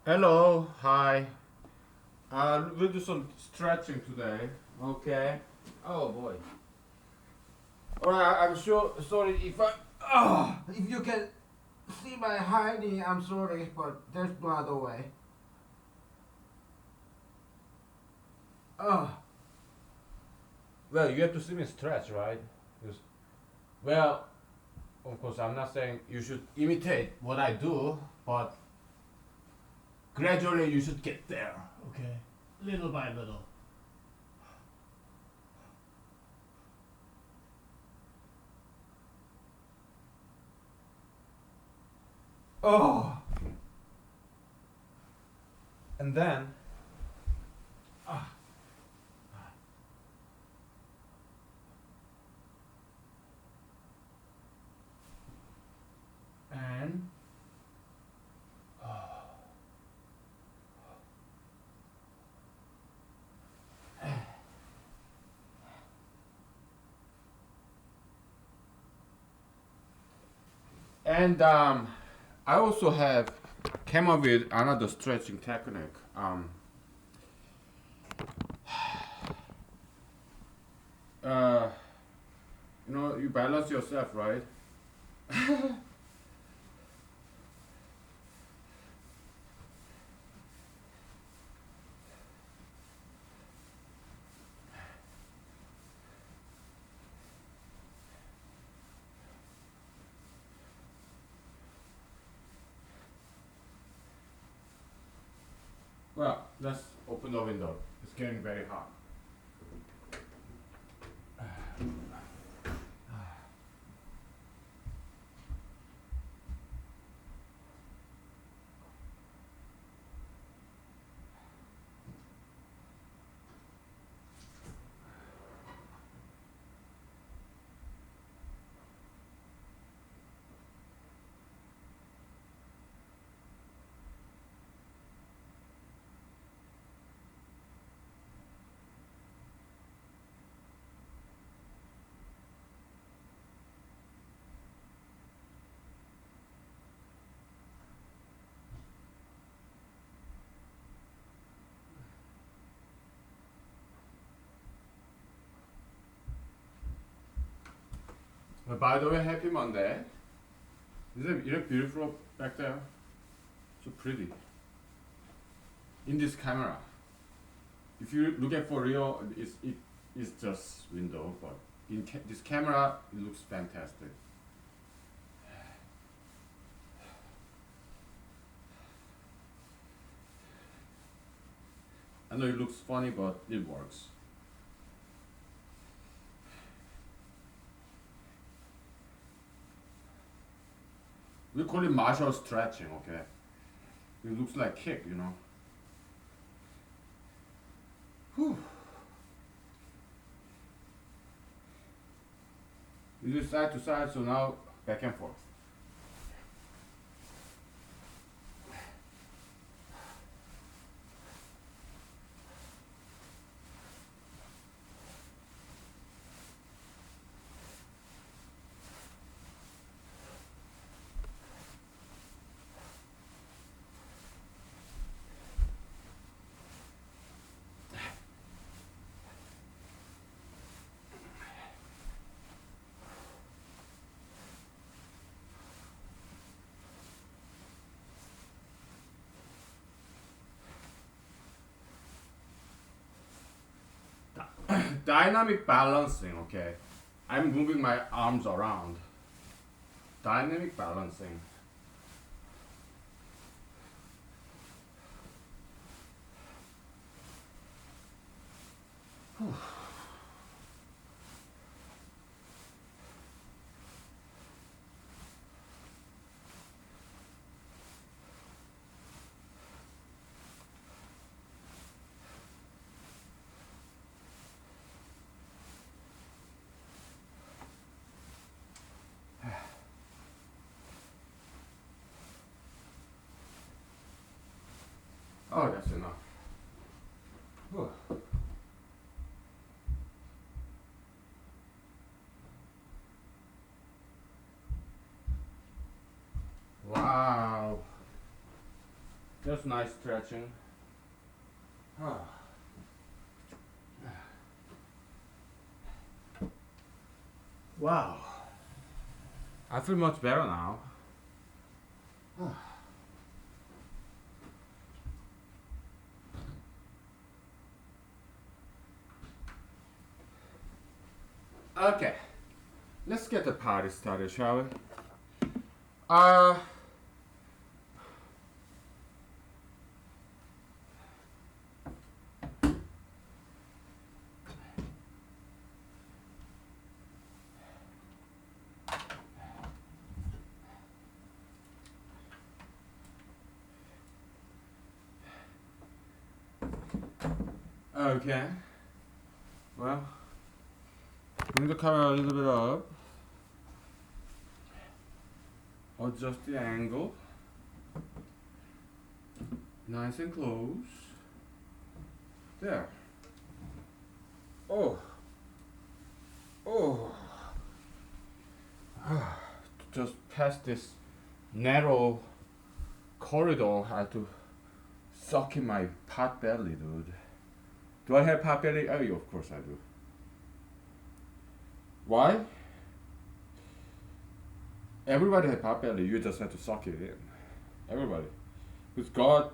Hello, hi. We'll do some stretching today. Okay. Oh boy. Alright, I'm sure. Sorry if I. If you can see my hiding, I'm sorry, but there's blood away. Oh. Well, you have to see me stretch, right? Yes. Well, of course, I'm not saying you should imitate what I do, but gradually you should get there. Okay. Little by little. Oh. And then. Ah. And. And I also have came up with another stretching technique. Uh, you balance yourself, right? Well, let's open the window. It's getting very hot. Well, by the way, happy Monday. Isn't it beautiful back there? So pretty. In this camera. If you look at for real, it's just window, but in this camera, it looks fantastic. I know it looks funny, but it works. We call it martial stretching, okay? It looks like kick. Whew. You do side to side, so now back and forth. Dynamic balancing, okay? I'm moving my arms around. Dynamic balancing. Oh, that's enough. Whew. Wow. Just nice stretching. Wow. I feel much better now. Okay. Let's get the party started, shall we? Okay. Well, bring the camera a little bit up. Adjust the angle. Nice and close. There. Oh. Oh. Just past this narrow corridor, I had to suck in my pot belly, dude. Do I have pot belly? Oh, of course I do. Why? Everybody has pot belly. You just have to suck it in. Everybody. Because God,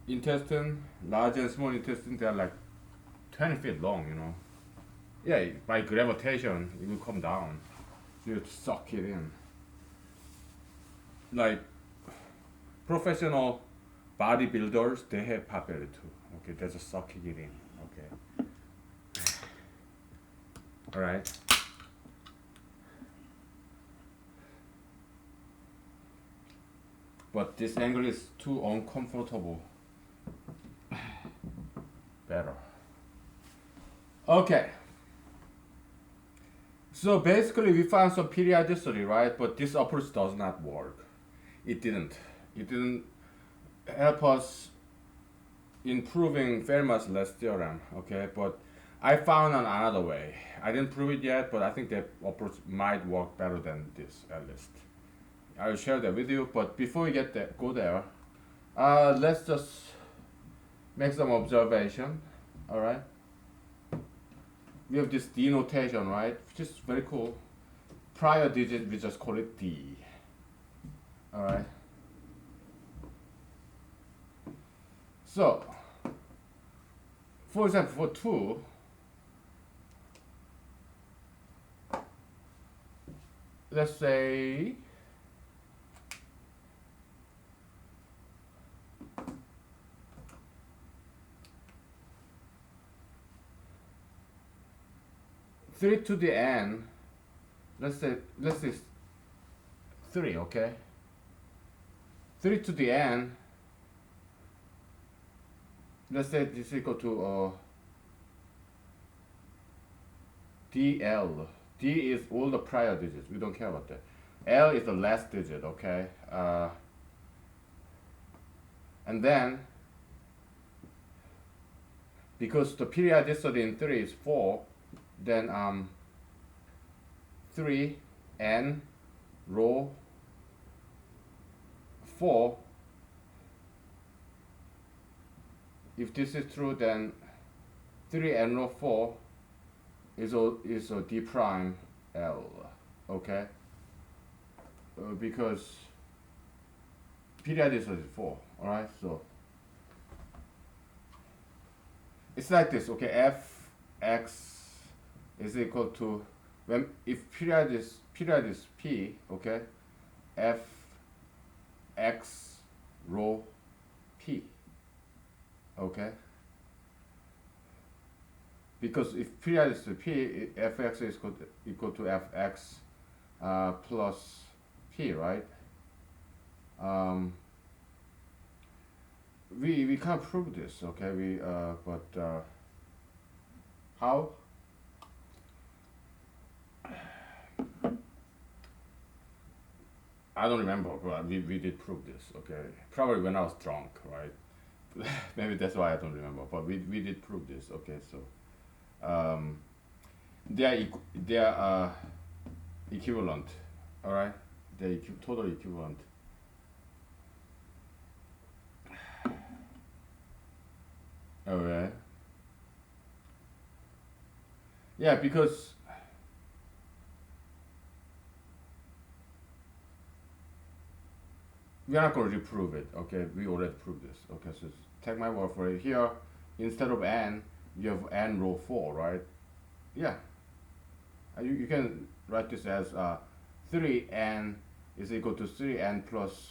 intestine, large and small intestine, they are like 20 feet long, you know. Yeah, by gravitation, it will come down. So you have to suck it in. Like professional bodybuilders, they have pot belly too. Okay, they're just sucking it in. Okay. All right. But this angle is too uncomfortable. Better. Okay. So basically we found some periodicity, right? But this approach does not work. It didn't. It didn't help us in proving Fermat's theorem, okay? But I found another way. I didn't prove it yet, but I think that approach might work better than this, at least. I'll share that with you, but before we go there, let's just make some observation, all right? We have this D notation, right? Which is very cool. Prior digit, we just call it D, all right? So, for example, for 2, let's say three to the n, let's say 3, okay? 3 to the n, let's say this is equal to dl. D is all the prior digits, we don't care about that. L is the last digit, okay? And then, because the periodicity in 3 is 4, then 3 n rho 4. If this is true, then 3 n rho 4 is a d prime L, okay? Because periodicity is 4, all right? So it's like this, okay? F x is equal to, if period is p, okay, f x rho p, okay, because if period is p, fx is equal to fx plus p, right? We can't prove this, okay? But how? I don't remember, but we did prove this, okay? Probably when I was drunk, right? Maybe that's why I don't remember, but we did prove this, okay? So they are equivalent, all right? They're totally equivalent. Yeah, because we're not going to reprove it. Okay, we already proved this. Okay, so take my word for it. Here, instead of n, you have n row 4, right? Yeah, you can write this as 3n is equal to 3n plus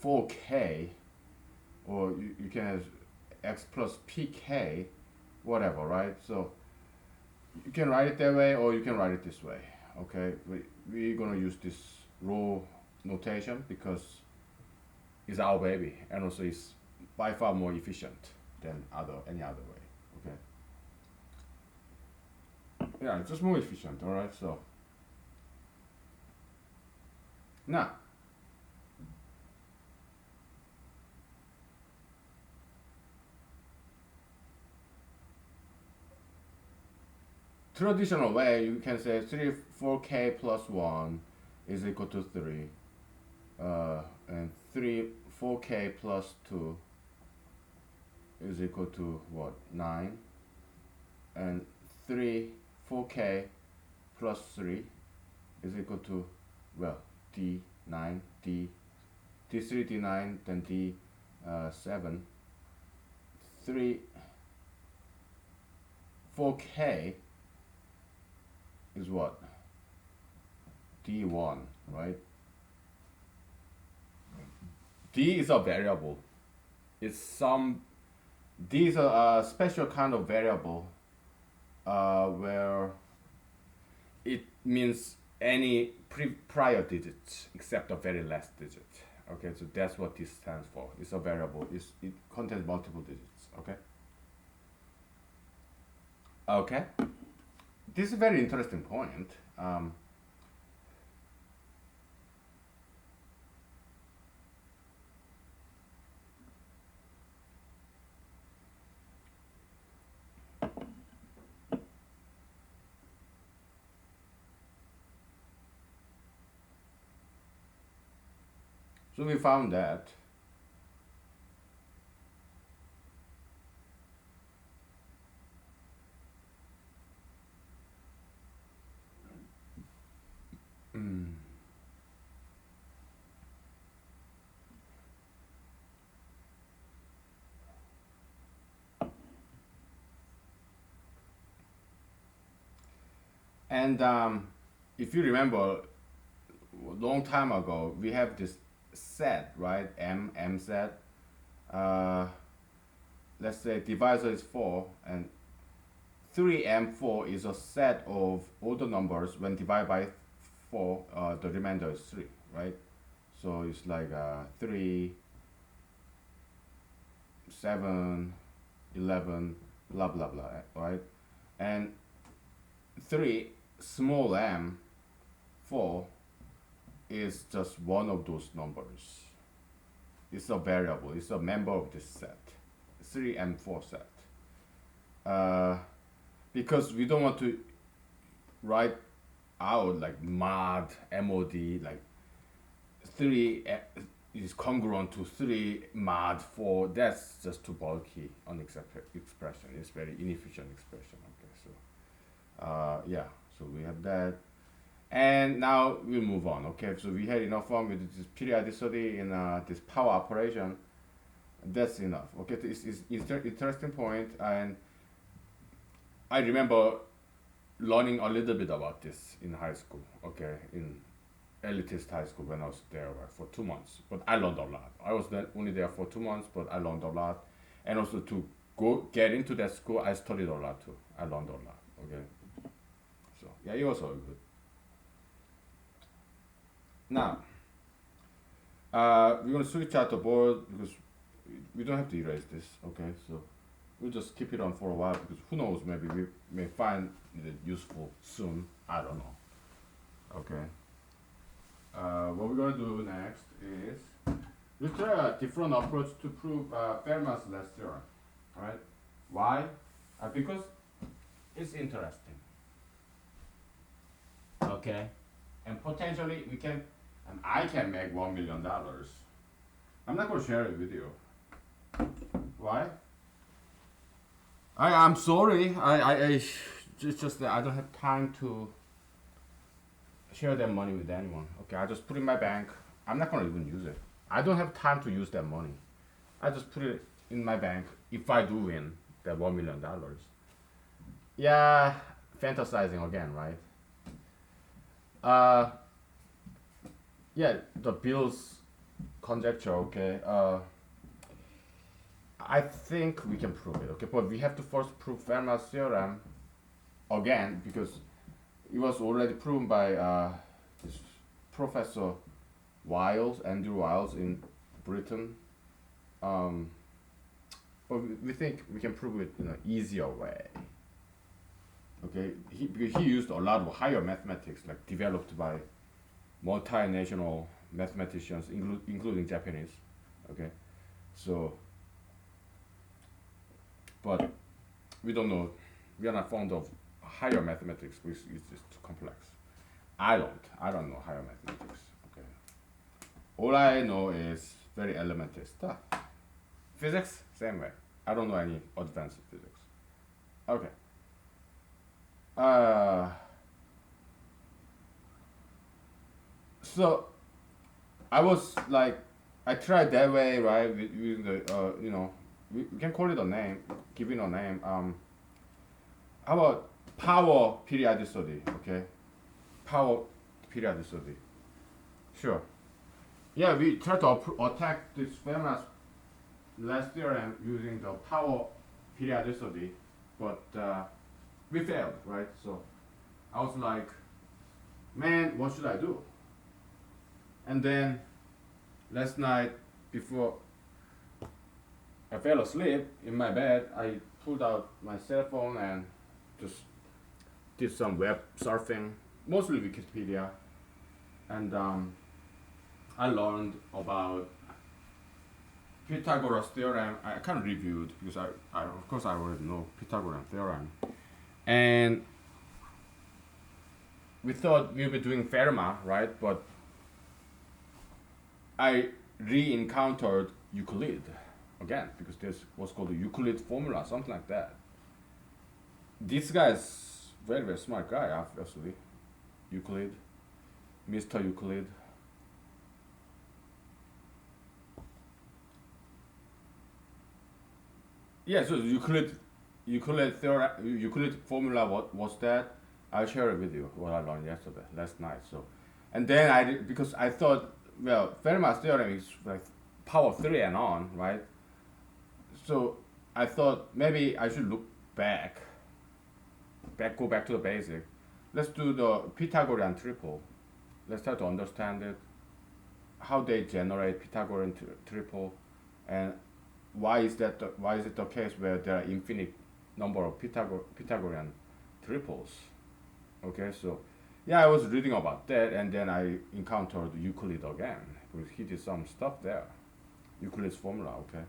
4k, or you can have x plus pk, whatever, right? So you can write it that way, or you can write it this way. Okay, we're gonna use this row notation because it's our baby, and also it's by far more efficient than any other way. Okay. Yeah, it's just more efficient. All right. So now, traditional way, you can say 4k plus 1 is equal to 3, and 4k plus 2 is equal to what, 9, and 4k plus 3 is equal to, well, d9, d3, d9, then d7, 4k is what, d1, right? D is a variable. D is a special kind of variable where it means any prior digit except the very last digit. Okay, so that's what this stands for. It's a variable. It contains multiple digits. Okay. Okay. This is a very interesting point. So we found that and if you remember, a long time ago, we have this set, right? M set. Let's say divisor is 4, and 3m4 is a set of all the numbers. When divided by 4, the remainder is 3, right? So it's like 3, 7, 11, blah blah blah, right? And 3 small m 4 is just one of those numbers. It's a variable. It's a member of this set, 3 and 4 set. Because we don't want to write out like mod, like 3 is congruent to 3 mod 4. That's just too bulky on expression. It's very inefficient expression. Okay, so yeah, so we have that. And now we'll move on. Okay, so we had enough fun with this periodicity in this power operation. That's enough. Okay, this is interesting point, and I remember learning a little bit about this in high school. Okay, in elitist high school when I was there for 2 months. But I learned a lot. I was only there for 2 months, but I learned a lot. And also to get into that school, I studied a lot too. I learned a lot. Okay, so yeah, it was all good. Now, we're gonna switch out the board because we don't have to erase this. Okay, so we'll just keep it on for a while because who knows, maybe we may find it useful soon. I don't know. Okay. What we're gonna do next is we try a different approach to prove Fermat's last theorem. All right. Why? Because it's interesting. Okay. And potentially we can, and I can make $1 million. I'm not gonna share it with you. Why? I'm sorry. I it's just that I don't have time to share that money with anyone. Okay, I just put it in my bank. I'm not gonna even use it. I don't have time to use that money. I just put it in my bank. If I do win that $1 million, yeah, fantasizing again, right? Uh, yeah, the Bill's conjecture. Okay. I think we can prove it. Okay, but we have to first prove Fermat's theorem again because it was already proven by this Professor Wiles, Andrew Wiles in Britain. Um, but we think we can prove it in an easier way. Okay, because he used a lot of higher mathematics, like developed by multinational mathematicians, including Japanese. Okay, so but we don't know. We are not fond of higher mathematics because it's just too complex. I don't know higher mathematics. Okay. All I know is very elementary stuff. Physics, same way. I don't know any advanced physics. Okay. Uh, so I was like, I tried that way, right? Using the, we can call it a name, give it a name. How about power periodicity? Okay, power periodicity. Sure. Yeah, we try to attack this famous last theorem using the power periodicity, but we failed, right? So I was like, man, what should I do? And then last night, before I fell asleep in my bed, I pulled out my cell phone and just did some web surfing, mostly Wikipedia, and I learned about Pythagoras theorem. I kind of reviewed because I of course I already know Pythagorean theorem, and we thought we were doing Fermat, right? But I re-encountered Euclid again because there's what's called the Euclid formula, something like that. This guy's very very smart guy, obviously. Euclid, Mr. Euclid. Yeah, so Euclid formula. What was that? I'll share it with you what I learned yesterday, last night. So, and then because I thought, well, Fermat's theorem is like power three and on, right? So I thought maybe I should look go back to the basic. Let's do the Pythagorean triple. Let's try to understand it, how they generate Pythagorean triple, and why is it the case where there are infinite number of Pythagorean triples? Okay, so yeah, I was reading about that, and then I encountered Euclid again because he did some stuff there. Euclid's formula, okay.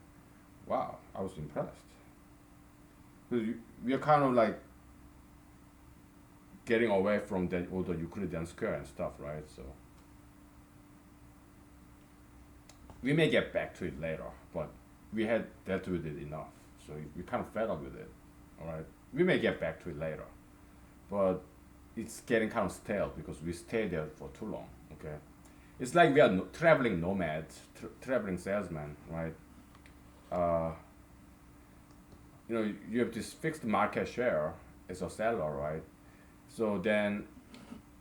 Wow, I was impressed. Because we are kind of like getting away from all the Euclidean square and stuff, right? So we may get back to it later, but we had dealt with it enough, so we kind of fed up with it. All right, we may get back to it later, but it's getting kind of stale because we stayed there for too long. Okay, it's like we are traveling nomads, traveling salesmen, right? Uh, you have this fixed market share as a seller, right? So then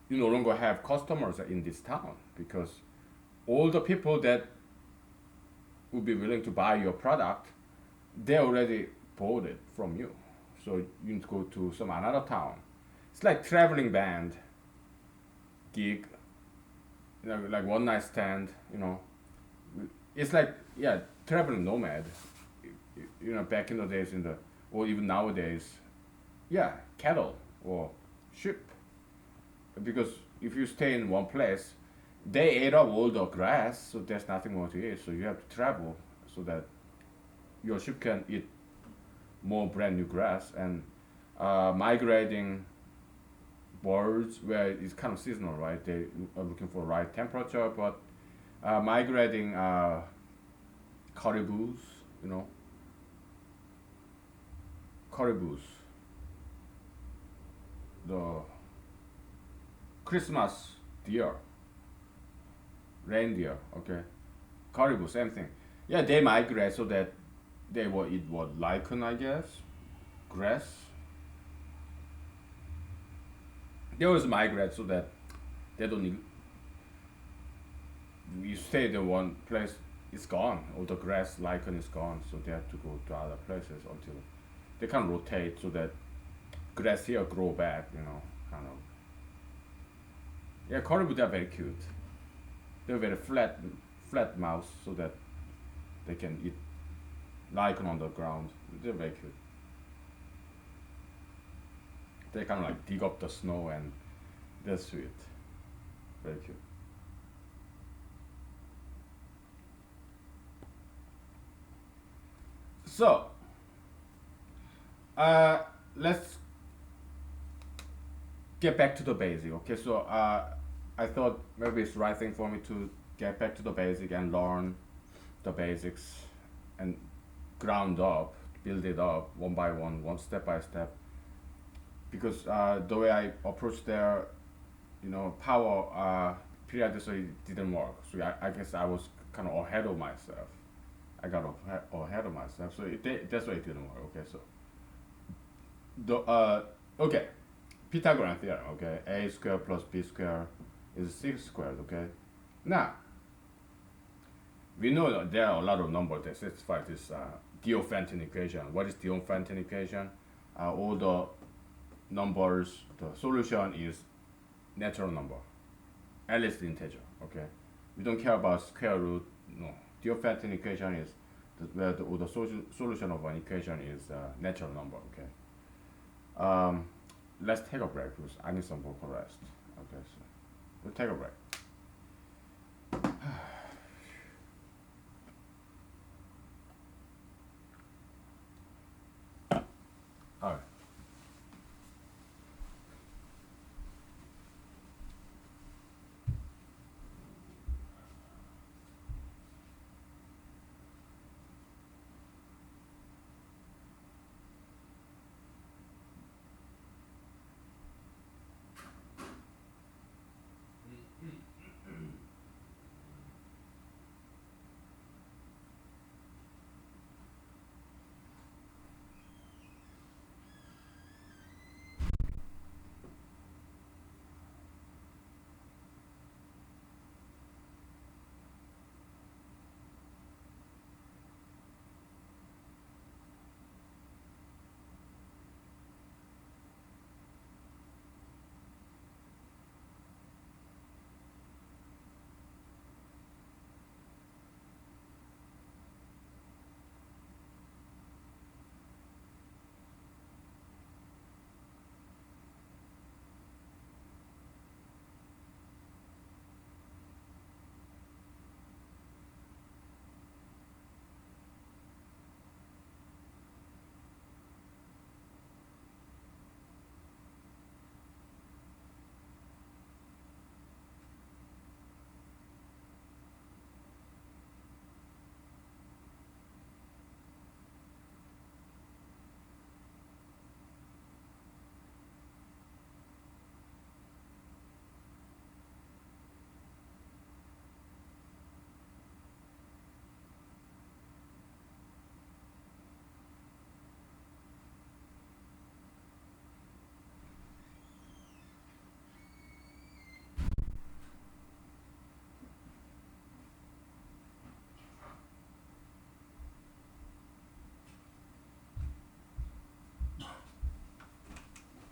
you no longer have customers in this town because all the people that would be willing to buy your product, they already bought it from you. So you need to go to some another town. It's like traveling band gig, like one night stand. It's like traveling nomad. Back in the days or even nowadays, cattle or sheep. Because if you stay in one place, they ate up all the grass, so there's nothing more to eat. So you have to travel so that your sheep can eat more brand new grass and migrating birds where it's kind of seasonal, right? They are looking for right temperature, but migrating caribous, you know, caribous. the Christmas deer, reindeer, okay, caribou, same thing. Yeah, they migrate so that they will eat what lichen, I guess, grass. They always migrate so that they don't need. You stay the one place, it's gone. All the grass lichen is gone, so they have to go to other places until they can rotate so that grass here grow back. Kind of. Yeah, caribou they are very cute. They're very flat mouth so that they can eat lichen on the ground. They're very cute. They kind of like dig up the snow and they're sweet. Very cute. So, let's get back to the basic. Okay, so I thought maybe it's the right thing for me to get back to the basic and learn the basics and ground up, build it up one by one step by step. Because the way I approached their, power periodicity didn't work. So I guess I was kind of ahead of myself. I got ahead of myself. So that's why it didn't work. Okay, so okay, Pythagorean theorem. Okay, a squared plus b squared is 6 squared. Okay, now we know that there are a lot of numbers that satisfy this Diophantine equation. What is Diophantine equation? All the numbers, the solution is natural number, at least integer. Okay, we don't care about square root. No, Diophantine equation is where the solution of an equation is natural number. Okay. Let's take a break because I need some vocal rest. Okay, so we'll take a break. All right.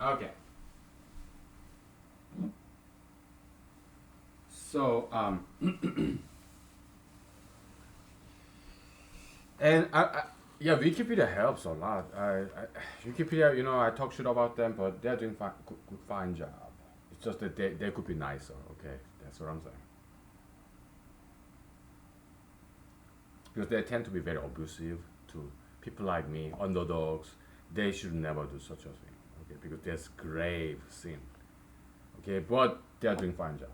Okay. So and yeah, Wikipedia helps a lot. Wikipedia, I talk shit about them, but they're doing fine job. It's just that they could be nicer. Okay, that's what I'm saying. Because they tend to be very abusive to people like me, underdogs. They should never do such a thing. Okay, because that's grave sin. Okay, but they're doing fine job.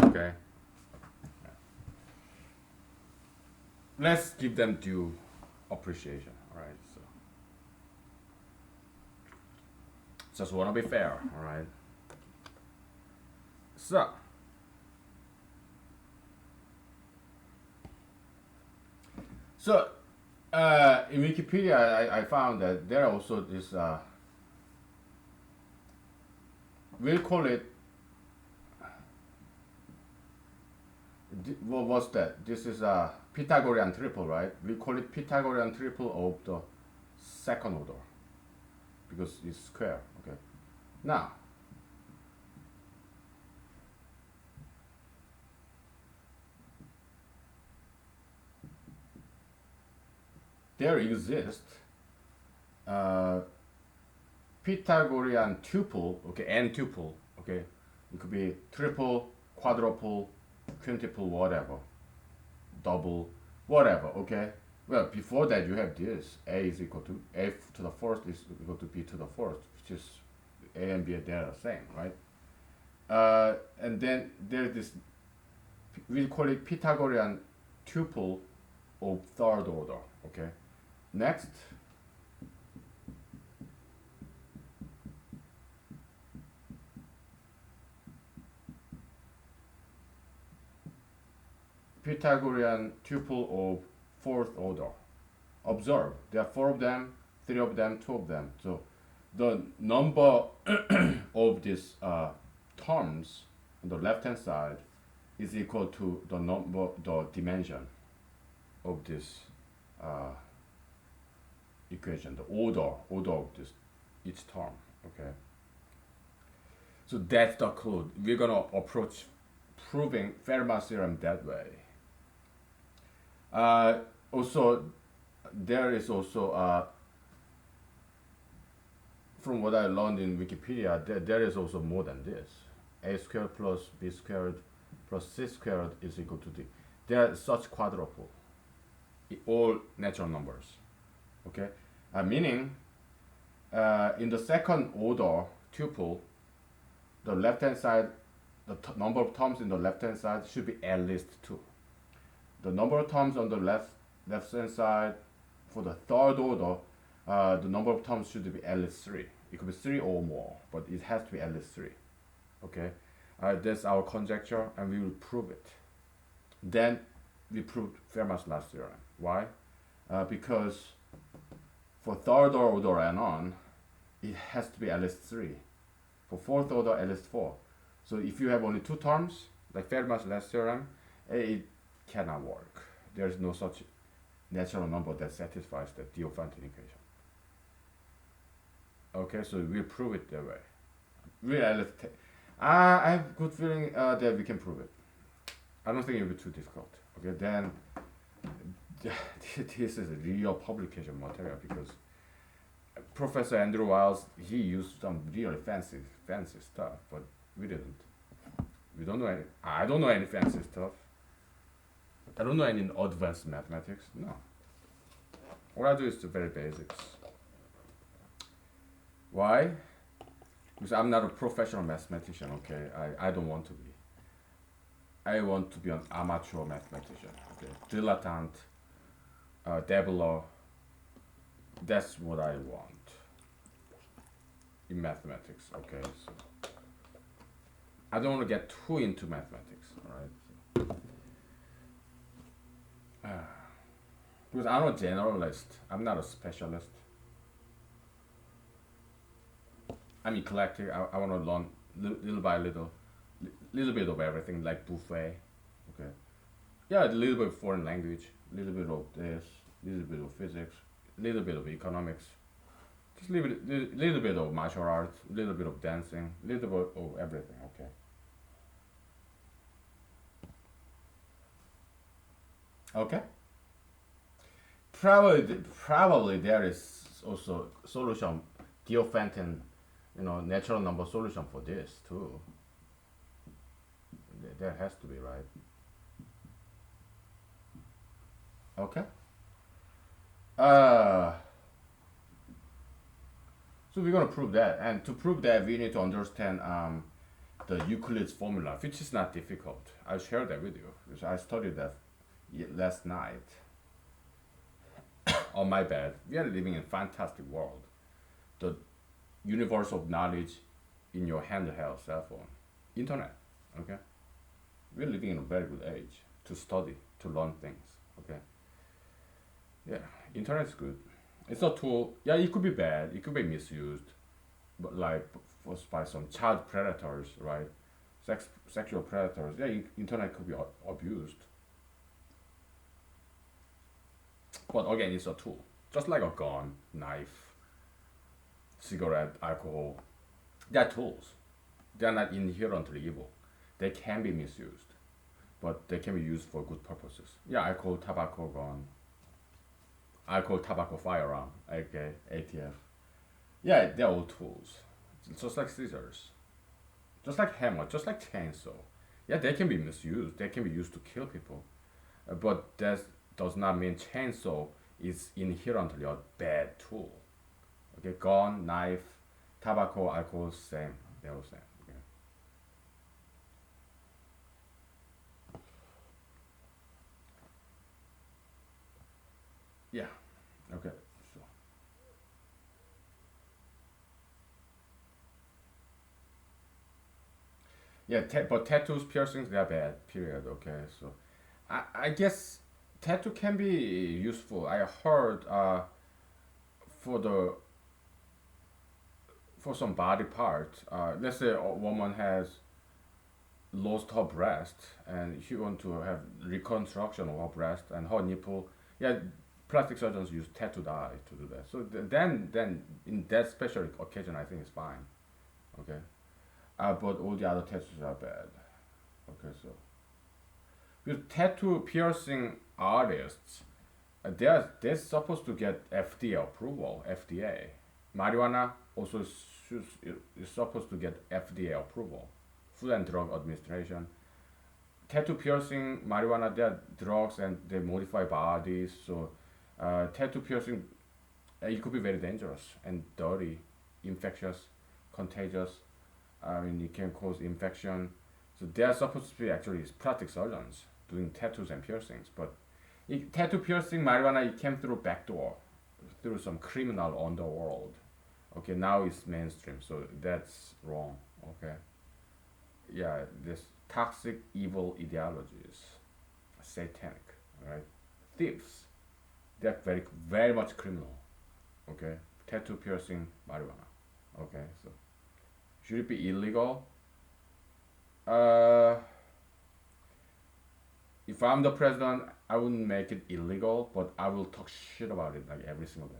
Okay, let's give them due appreciation. All right, so Just want to be fair, all right? So, so in Wikipedia, I found that there are also this, we'll call it, what was that? This is a Pythagorean triple, right? We call it Pythagorean triple of the second order because it's square, okay? Now, there exists Pythagorean tuple, okay, n tuple, okay? It could be triple, quadruple, quintuple, whatever, double, whatever, okay? Well, before that you have this, a is equal to a to the first is equal to b to the first, which is a and b, they're the same, right? And then there's this, we call it Pythagorean tuple of third order, okay? Next, Pythagorean tuple of fourth order. Observe, there are four of them, three of them, two of them. So the number of these terms on the left hand side is equal to the number, the dimension of this equation, the order of this each term. Okay. So that's the code. We're gonna approach proving Fermat's theorem that way. Also, there is also from what I learned in Wikipedia, there is also more than this. A squared plus b squared plus c squared is equal to d. There are such quadruple, all natural numbers. Okay, meaning in the second order tuple, the left hand side, the number of terms in the left hand side should be at least 2. The number of terms on the left hand side for the third order, the number of terms should be at least 3. It could be 3 or more, but it has to be at least 3. Okay, that's our conjecture, and we will prove it. Then we proved Fermat's last theorem. Why? Because for third order and on, it has to be at least 3. For fourth order, at least 4. So if you have only 2 terms, like Fermat's last theorem, it cannot work. There is no such natural number that satisfies the Diophantine equation. Okay, so we'll prove it that way. I have a good feeling that we can prove it. I don't think it will be too difficult. Okay, then this is a real publication material because Professor Andrew Wiles, he used some really fancy stuff, but we didn't. We don't know any. I don't know any fancy stuff. I don't know any advanced mathematics. No. All I do is the very basics. Why? Because I'm not a professional mathematician. Okay, I don't want to be. I want to be an amateur mathematician. Okay, dilettante, dabbler. That's what I want in mathematics. Okay, so I don't want to get too into mathematics. All right. Because I'm a generalist. I'm not a specialist. I'm eclectic. I want to learn little by little bit of everything, like buffet. Okay. Yeah, a little bit of foreign language, a little bit of this, a little bit of physics, a little bit of economics, just a little bit of martial arts, a little bit of dancing, a little bit of everything. Okay. Okay. Probably there is also solution, Diophantine, natural number solution for this too. There has to be, right? Okay. So we're gonna prove that, and to prove that, we need to understand the Euclid's formula, which is not difficult. I'll share that with you because I studied that last night. On my bed. We are living in a fantastic world. The universe of knowledge in your handheld cell phone. Internet, okay? We're living in a very good age to study, to learn things, okay? Yeah, internet is good. It's a tool. Yeah, it could be bad. It could be misused, but like by some child predators, right? Sexual predators. Yeah, internet could be abused. But again, it's a tool, just like a gun, knife, cigarette, alcohol. They're tools. They're not inherently evil. They can be misused, but they can be used for good purposes. Yeah, alcohol, tobacco, gun, alcohol, tobacco, firearm, okay, ATF. Yeah, they're all tools. Just like scissors, just like hammer, just like chainsaw. Yeah, they can be misused. They can be used to kill people, but that does not mean chainsaw is inherently a bad tool. Okay, gun, knife, tobacco, alcohol, same. They're all same. Okay. Yeah. Okay. So yeah, but tattoos, piercings, they're bad. Period. Okay. So I guess tattoo can be useful. I heard for the for some body part. Let's say a woman has lost her breast and she want to have reconstruction of her breast and her nipple. Yeah, plastic surgeons use tattoo dye to do that. So then in that special occasion, I think it's fine. Okay. But all the other tattoos are bad. Okay, so because tattoo piercing artists, they're supposed to get FDA approval. FDA, marijuana also is supposed to get FDA approval, Food and Drug Administration. Tattoo piercing, marijuana, they're drugs and they modify bodies. So tattoo piercing, it could be very dangerous and dirty, infectious, contagious. I mean, it can cause infection. So they are supposed to be actually plastic surgeons doing tattoos and piercings. But tattoo piercing, marijuana, it came through back door, through some criminal underworld. Okay, now it's mainstream, so that's wrong. Okay, yeah, this toxic, evil ideologies, satanic, right? Thieves, they're very much criminal. Okay, tattoo piercing, marijuana. Okay, so should it be illegal? Uh, if I'm the president, I wouldn't make it illegal, but I will talk shit about it like every single day.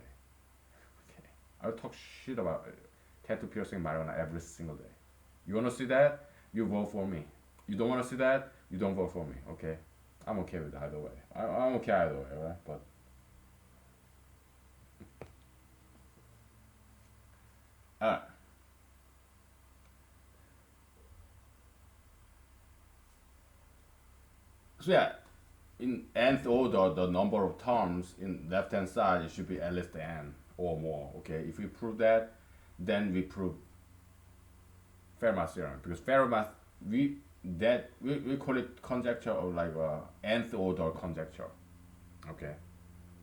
Okay, I'll talk shit about it. Tattoo piercing, marijuana every single day. You wanna see that? You vote for me. You don't wanna see that? You don't vote for me. Okay, I'm okay with either way. I'm okay either way, right? But uh, so yeah, in nth order, the number of terms in left hand side it should be at least n or more. Okay, if we prove that, then we prove Fermat's theorem because Fermat we call it conjecture of like nth order conjecture. Okay,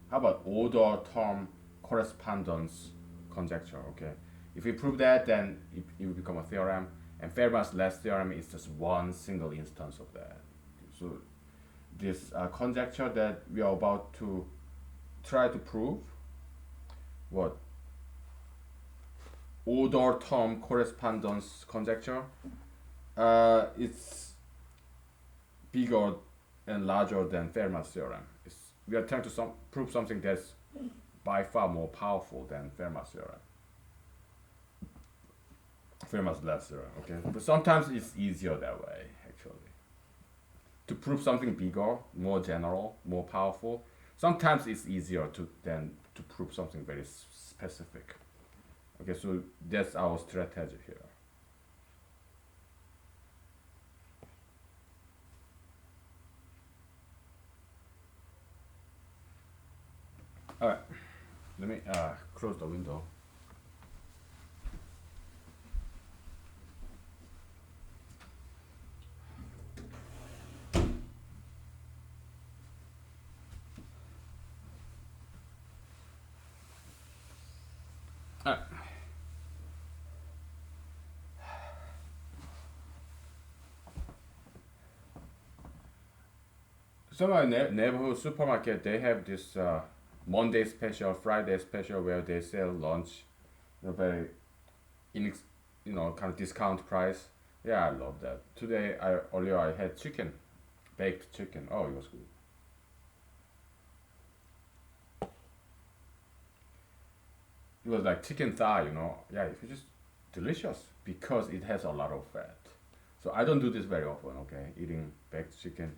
how about order term correspondence conjecture? Okay, if we prove that, then it will become a theorem, and Fermat's last theorem is just one single instance of that. So this conjecture that we are about to try to prove, what order term correspondence conjecture, it's bigger and larger than Fermat's theorem. We are trying to prove something that's by far more powerful than Fermat's theorem. Fermat's last theorem, okay? But sometimes it's easier that way, actually. To prove something bigger, more general, more powerful, sometimes it's easier than to prove something very specific. Okay, so that's our strategy here. All right, let me close the window. All right. some neighborhood supermarket, they have this Monday special, Friday special where they sell lunch, very inex- kind of discount price. Yeah, I love that. Today, earlier I had chicken, baked chicken. Oh, it was good. It was like chicken thigh. Yeah, it's just delicious because it has a lot of fat. So I don't do this very often. Okay, eating baked chicken.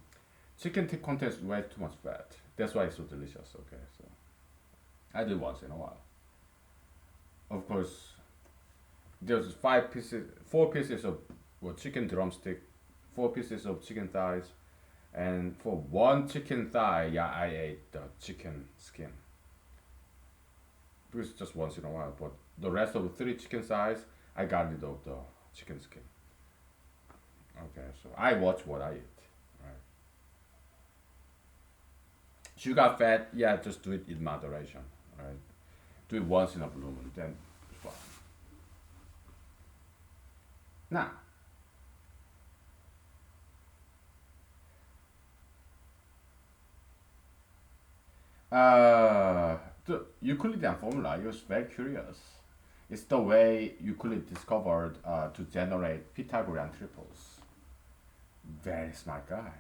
Chicken contains way too much fat. That's why it's so delicious. Okay, so I do it once in a while. Of course, there's 5 pieces, 4 pieces of chicken drumstick, 4 pieces of chicken thighs, and for one chicken thigh, yeah, I ate the chicken skin. Because just once in a while, but the rest of the 3 chicken thighs, I got rid of the chicken skin. Okay, so I watch what I eat. Right. Sugar, fat, yeah, just do it in moderation. Right. Do it once in a blue moon, then it's fine. Now, the Euclidean formula is very curious. It's the way Euclid discovered to generate Pythagorean triples. Very smart guy.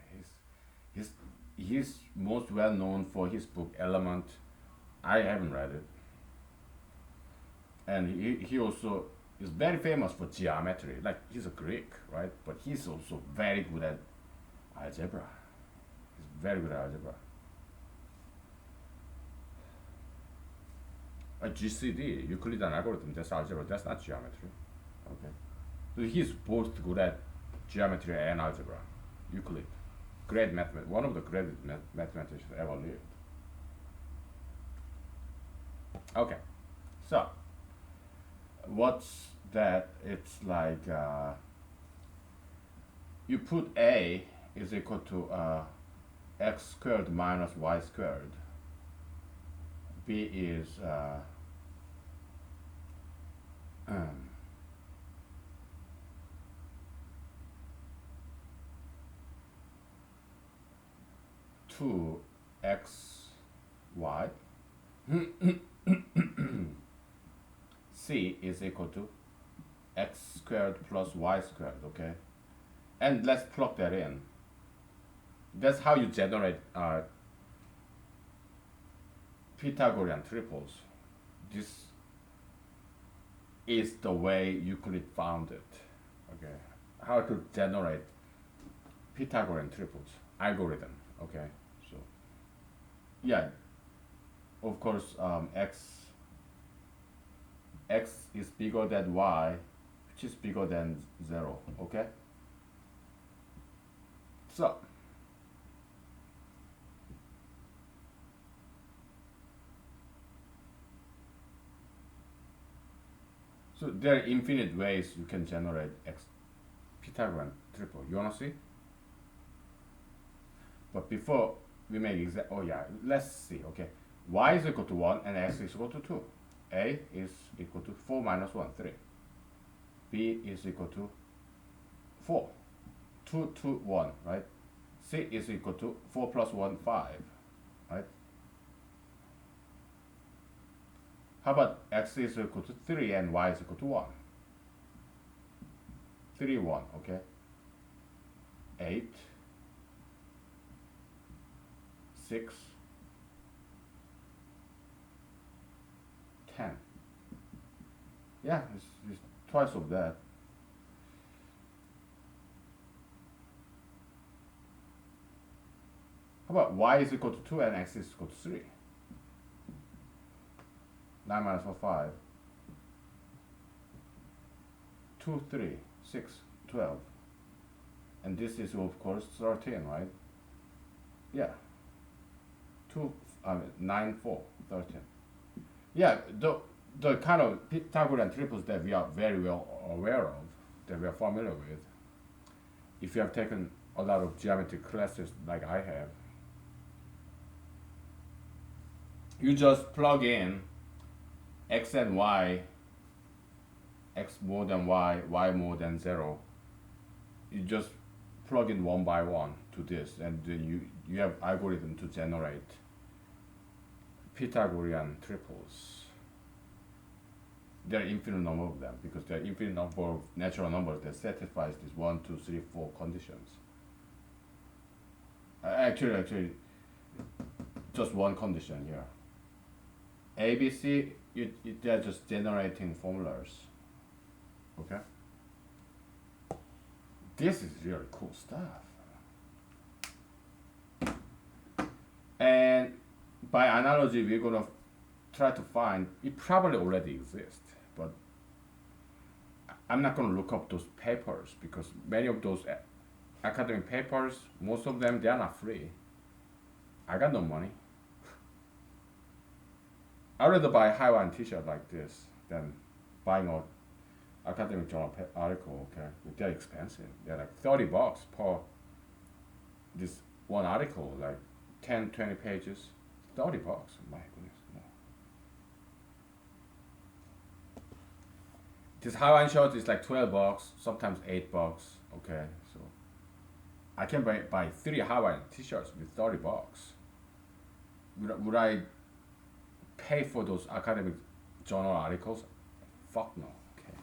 He's, he's most well known for his book Element. I haven't read it. And he also is very famous for geometry. Like he's a Greek, right? But he's also very good at algebra. He's very good at algebra. A GCD, Euclidean algorithm, that's algebra, that's not geometry. Okay. So he's both good at geometry and algebra. Euclid. Great mathematician, one of the great mathematicians ever lived. Okay. So, what's that? It's like you put A is equal to x squared minus y squared. B is um, two x y. C is equal to x squared plus y squared. Okay, and let's plug that in. That's how you generate Pythagorean triples. This is the way Euclid found it. Okay, how to generate Pythagorean triples algorithm. Okay, so yeah, of course, x is bigger than y, which is bigger than 0. Okay, so there are infinite ways you can generate Pythagorean triple. You wanna see? But before we make oh yeah, let's see. Okay, y is equal to 1 and x is equal to 2. A is equal to 4 minus 1, 3. B is equal to 4. 2, 2, 1, right? C is equal to 4 plus 1, 5, right? How about x is equal to 3 and y is equal to 1? 3, 1, okay? 8, 6, 10. Yeah, it's twice of that. How about y is equal to 2 and x is equal to 3? 9 minus 4, 5. 2, 3, 6, 12. And this is, of course, 13, right? Yeah. 9, 4, 13. Yeah, the kind of Pythagorean triples that we are very well aware of, that we are familiar with, if you have taken a lot of geometry classes like I have, you just plug in x and y, x more than y, y more than 0. You just plug in one by one. to this, and you have algorithm to generate Pythagorean triples. There are infinite number of them because there are infinite number of natural numbers that satisfies these 1, 2, 3, 4 conditions. Actually, just one condition here. ABC, they're just generating formulas. Okay. This is really cool stuff. And by analogy, we're gonna try to find, it probably already exists, but I'm not gonna look up those papers because many of those academic papers, most of them, they are not free. I got no money. I'd rather buy a Hawaiian t-shirt like this than buying a academic journal article, okay? They're expensive. They're like $30 per this one article, like 10, 20 pages. $30. My goodness, no. This Hawaiian shirt is like $12, sometimes $8, okay? So I can buy 3 Hawaiian t-shirts with $30. Would I pay for those academic journal articles? Fuck no. Okay.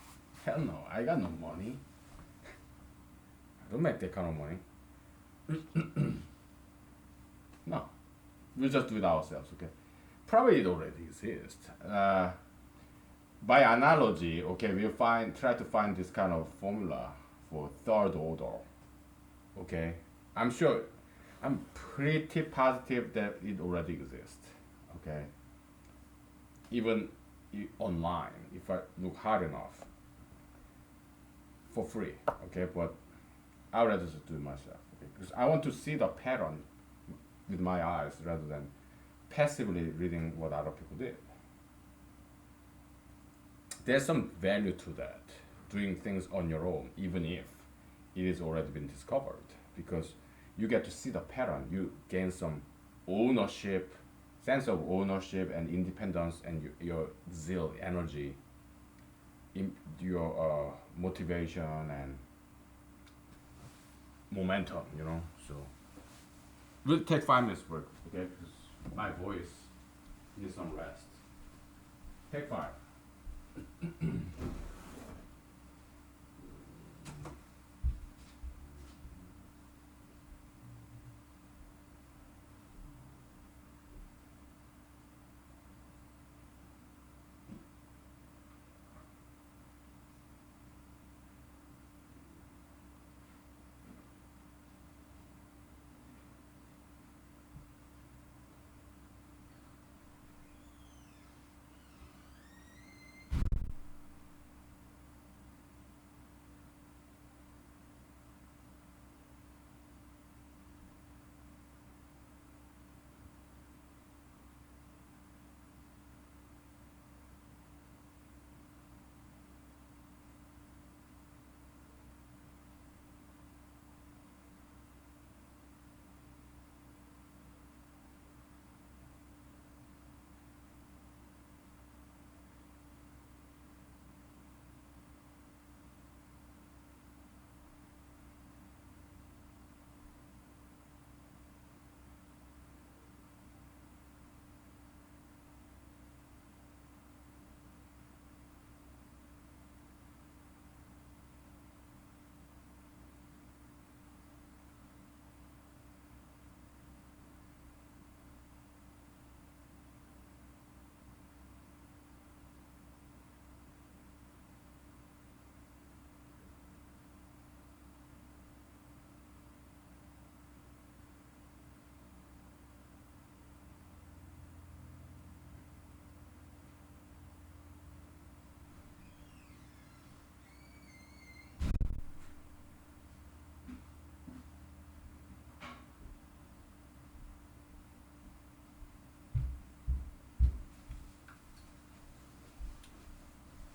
Hell no. I got no money. I don't make that kind of money. No. We'll just do it ourselves, okay? Probably it already exists. By analogy, okay, we'll try to find this kind of formula for third order. Okay? I'm pretty positive that it already exists. Okay? Even online, if I look hard enough, for free, okay? But I would rather just do it myself, okay? Because I want to see the pattern with my eyes rather than passively reading what other people did. There's some value to that, doing things on your own, even if it has already been discovered, because you get to see the pattern, you gain some ownership, sense of ownership and independence, and your zeal, energy, your motivation and momentum, you know. So we'll take 5 minutes break, okay? Because my voice needs some rest. Take 5.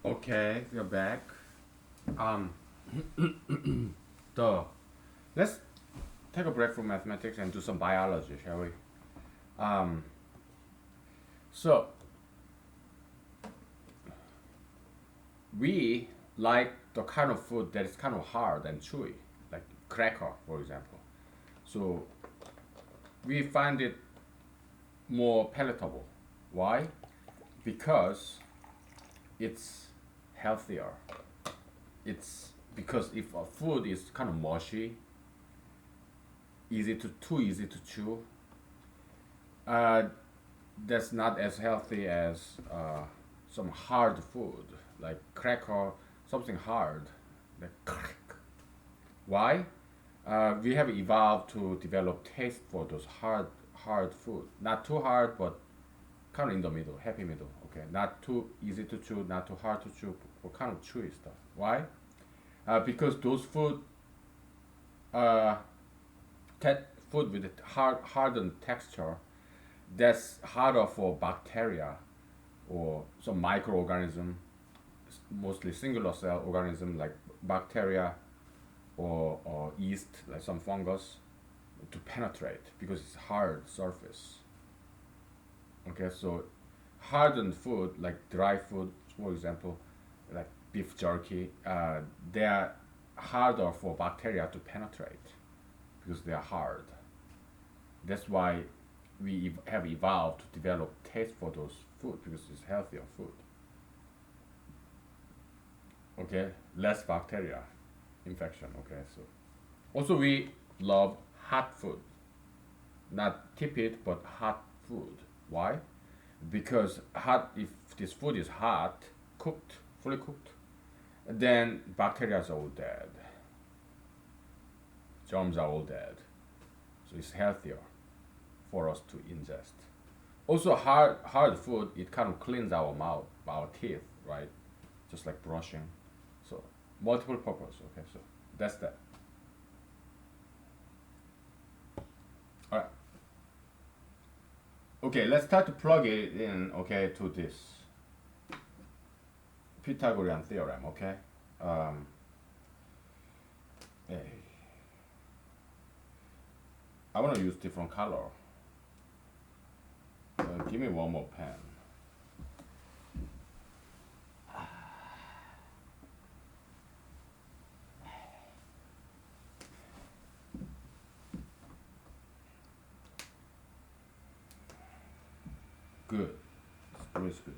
Okay, we're back. Um, so let's take a break from mathematics and do some biology, shall we? Um, so we like the kind of food that is kind of hard and chewy, like cracker, for example. So we find it more palatable. Why? Because it's healthier. It's because if a food is kind of mushy, too easy to chew, uh, that's not as healthy as some hard food like cracker, something hard, like crack. Why? We have evolved to develop taste for those hard food. Not too hard, but kind of in the middle, happy middle. Okay, not too easy to chew, not too hard to chew, but kind of chewy stuff. Why? Because those uh, food with a hardened texture, that's harder for bacteria or some microorganism, mostly singular cell organism like bacteria or yeast, like some fungus, to penetrate because it's hard surface. Okay, so hardened food like dry food, for example, like beef jerky, they are harder for bacteria to penetrate because they are hard. That's why we have evolved to develop taste for those food because it's healthier food. Okay, less bacteria infection. Okay, so also we love hot food, not tepid but hot food. Why? Because hot, if this food is hot, cooked, fully cooked, then bacteria are all dead, germs are all dead, so it's healthier for us to ingest. Also, hard food, it kind of cleans our mouth, our teeth, right? Just like brushing. So multiple purpose. Okay, so that's that. All right. Okay, let's start to plug it in. Okay, to this Pythagorean theorem. Okay. Um, eh, I want to use different color. Give me one more pen. Good. Blue is good.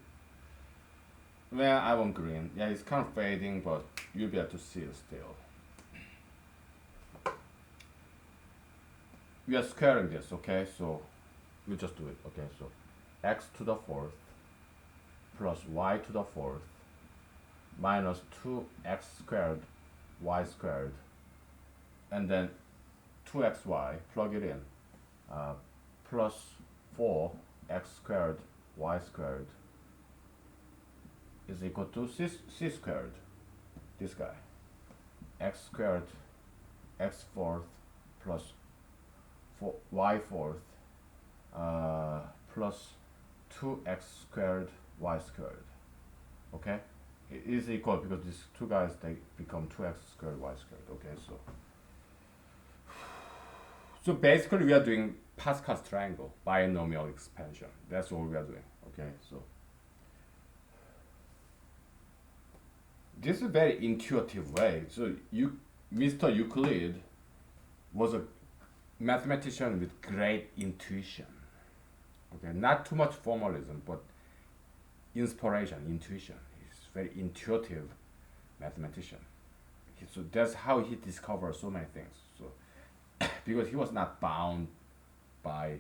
Well, I want green. Yeah, it's kind of fading, but you'll be able to see it still. We are squaring this, okay? So we'll just do it, okay? So x to the fourth plus y to the fourth minus 2x squared y squared, and then 2xy, plug it in, plus 4x squared y squared is equal to c squared, this guy, x squared x fourth plus y fourth plus 2x squared y squared. Okay, it is equal because these two guys, they become 2x squared y squared. Okay, so basically we are doing Pascal's triangle, binomial expansion. That's all we are doing. Okay, so this is a very intuitive way. So Mr. Euclid was a mathematician with great intuition. Okay, not too much formalism, but inspiration, intuition. He's very intuitive mathematician. So that's how he discovered so many things. So because he was not bound by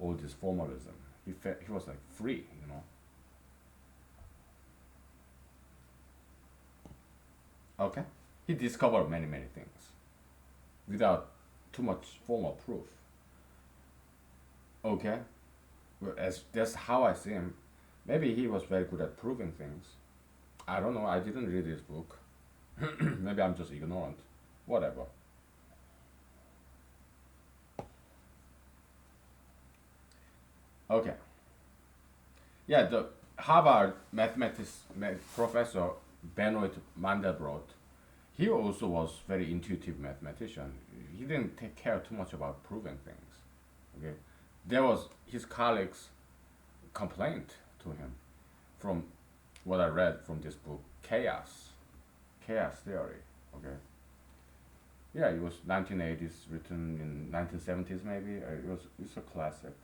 all this formalism, he was like free, you know. Okay, he discovered many things without too much formal proof. Okay, well, as that's how I see him. Maybe he was very good at proving things. I don't know. I didn't read his book. Maybe I'm just ignorant. Whatever. Okay. Yeah, the Harvard mathematics professor Benoit Mandelbrot, he also was very intuitive mathematician. He didn't take care too much about proving things. Okay, there was his colleagues complaint to him from what I read from this book, chaos theory. Okay, Yeah, it was 1980s, written in 1970s maybe. It's a classic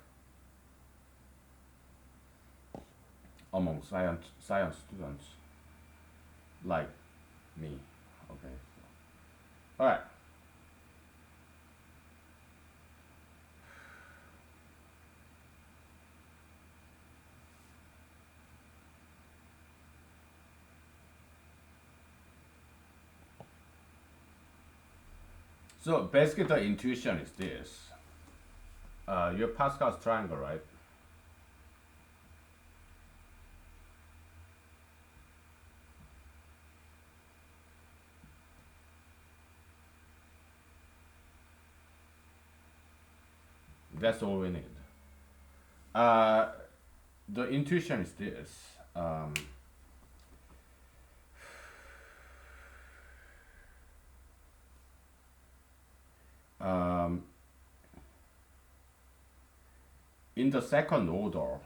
among science students like me. Okay. All right. So basically, the intuition is this. Your Pascal's triangle, right? That's all we need. Uh, the intuition is this. Um, in the second order,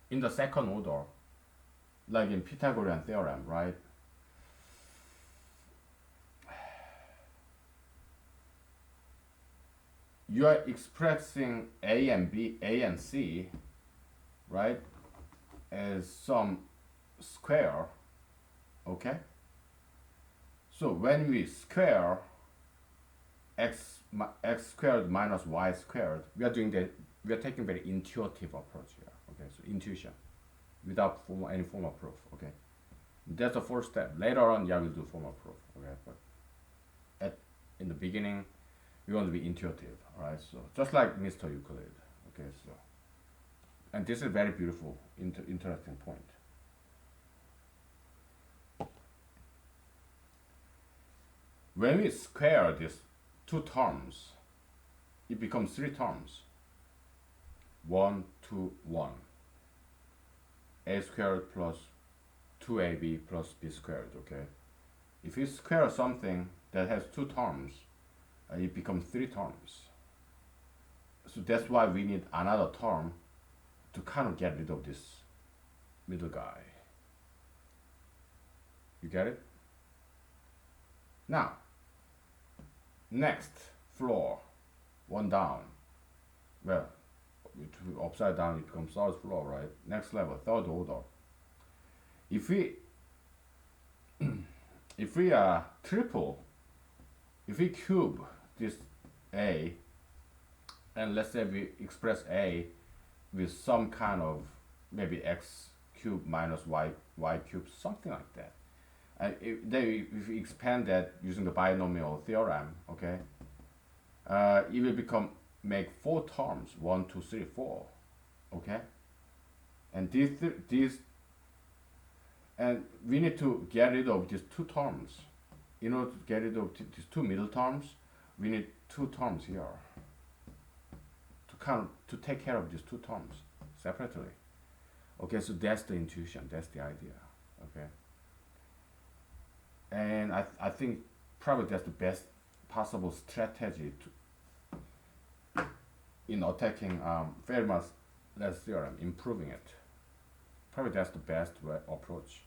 in the second order, like in Pythagorean theorem, right? You are expressing A and B, A and C, right, as some square, okay? So when we square x squared minus y squared, we are doing the we are taking very intuitive approach here. Okay, so intuition, without any formal proof. Okay, that's the first step. Later on, yeah, we'll do formal proof. Okay, but at in the beginning, we want to be intuitive. All right, so just like Mr. Euclid. Okay, so and this is very beautiful, interesting point. When we square these two terms, it becomes three terms. 1, 2, 1. A squared plus 2ab plus b squared, okay? If you square something that has two terms, it becomes three terms. So that's why we need another term to kind of get rid of this middle guy. You get it? Now, next floor, one down. Well, upside down it becomes third floor, right? Next level, third order. If we if we triple, if we cube this a, and let's say we express a with some kind of maybe x cubed minus y cubed, something like that. If we expand that using the binomial theorem, okay, it will become make four terms, 1, 2, 3, 4, okay, and these and we need to get rid of these two terms. In order to get rid of these two middle terms, we need two terms here to take care of these two terms separately. Okay, so that's the intuition, that's the idea. Okay, and I think probably that's the best possible strategy in attacking Fermat's last theorem, improving it. Probably that's the best approach.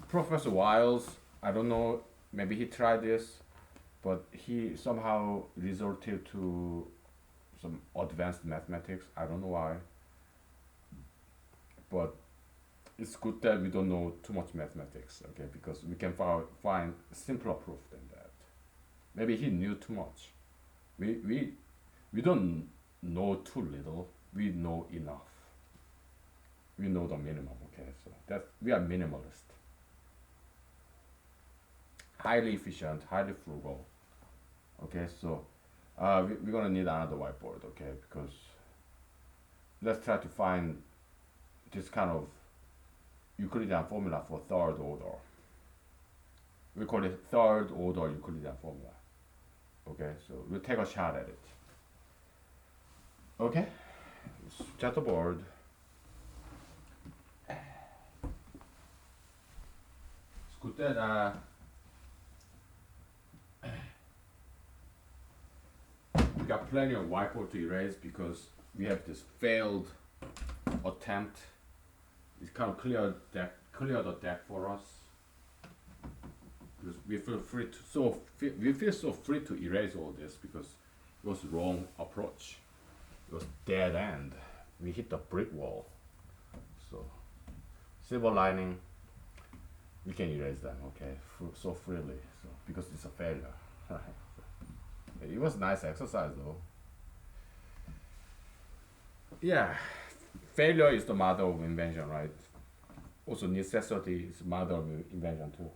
Professor Wiles, I don't know, maybe he tried this, but he somehow resorted to some advanced mathematics. I don't know why, but it's good that we don't know too much mathematics, okay, because we can find simpler proof than that. Maybe he knew too much. We don't know too little, we know enough. We know the minimum, okay, so that we are minimalist. Highly efficient, highly frugal. Okay, so we're gonna need another whiteboard, okay, because let's try to find this kind of Euclidean formula for third order. We call it third order Euclidean formula. Okay, so we'll take a shot at it. Okay, let's chat the board. It's good that we got plenty of whiteboard to erase because we have this failed attempt. It's kind of clear the deck for us. Because we feel so free to erase all this because it was wrong approach. It was dead end. We hit the brick wall. So silver lining, we can erase them, okay, so freely. So because it's a failure, right? It was nice exercise though. Yeah, failure is the mother of invention, right? Also, necessity is mother of invention too.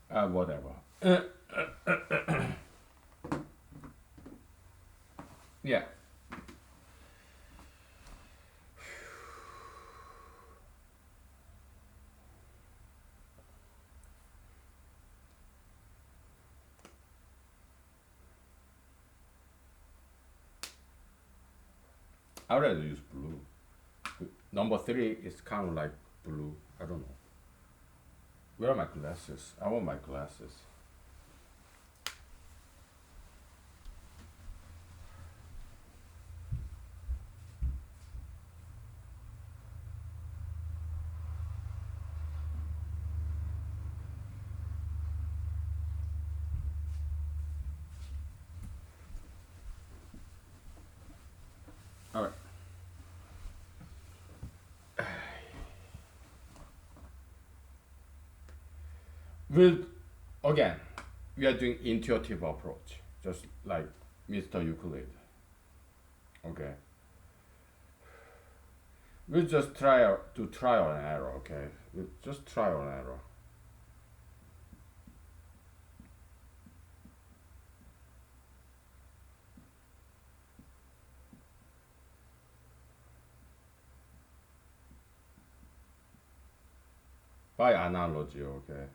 Whatever. Yeah. I rather use blue. Number 3 is kind of like blue. I don't know. Where are my glasses? I want my glasses. All right. Again, we are doing intuitive approach, just like Mr. Euclid. Okay. We'll just do trial and error, okay? We'll just trial and error. By analogy, okay?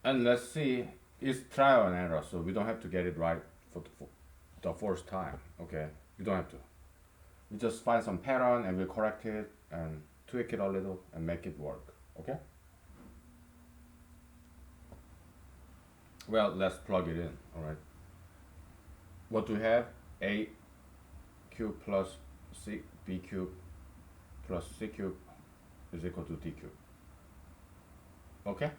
And let's see, it's trial and error, so we don't have to get it right for the first time, okay? We don't have to. We just find some pattern and we correct it and tweak it a little and make it work, okay? Well, let's plug it in, all right? What do we have? A cube plus c b cube plus c cube is equal to d cube, okay?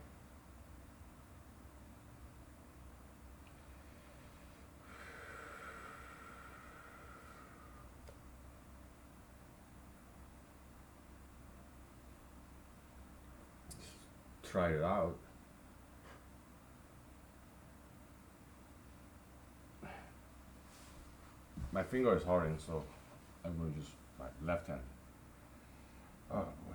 Try it out. My finger is hurting, so I'm going to use my left hand. Oh boy.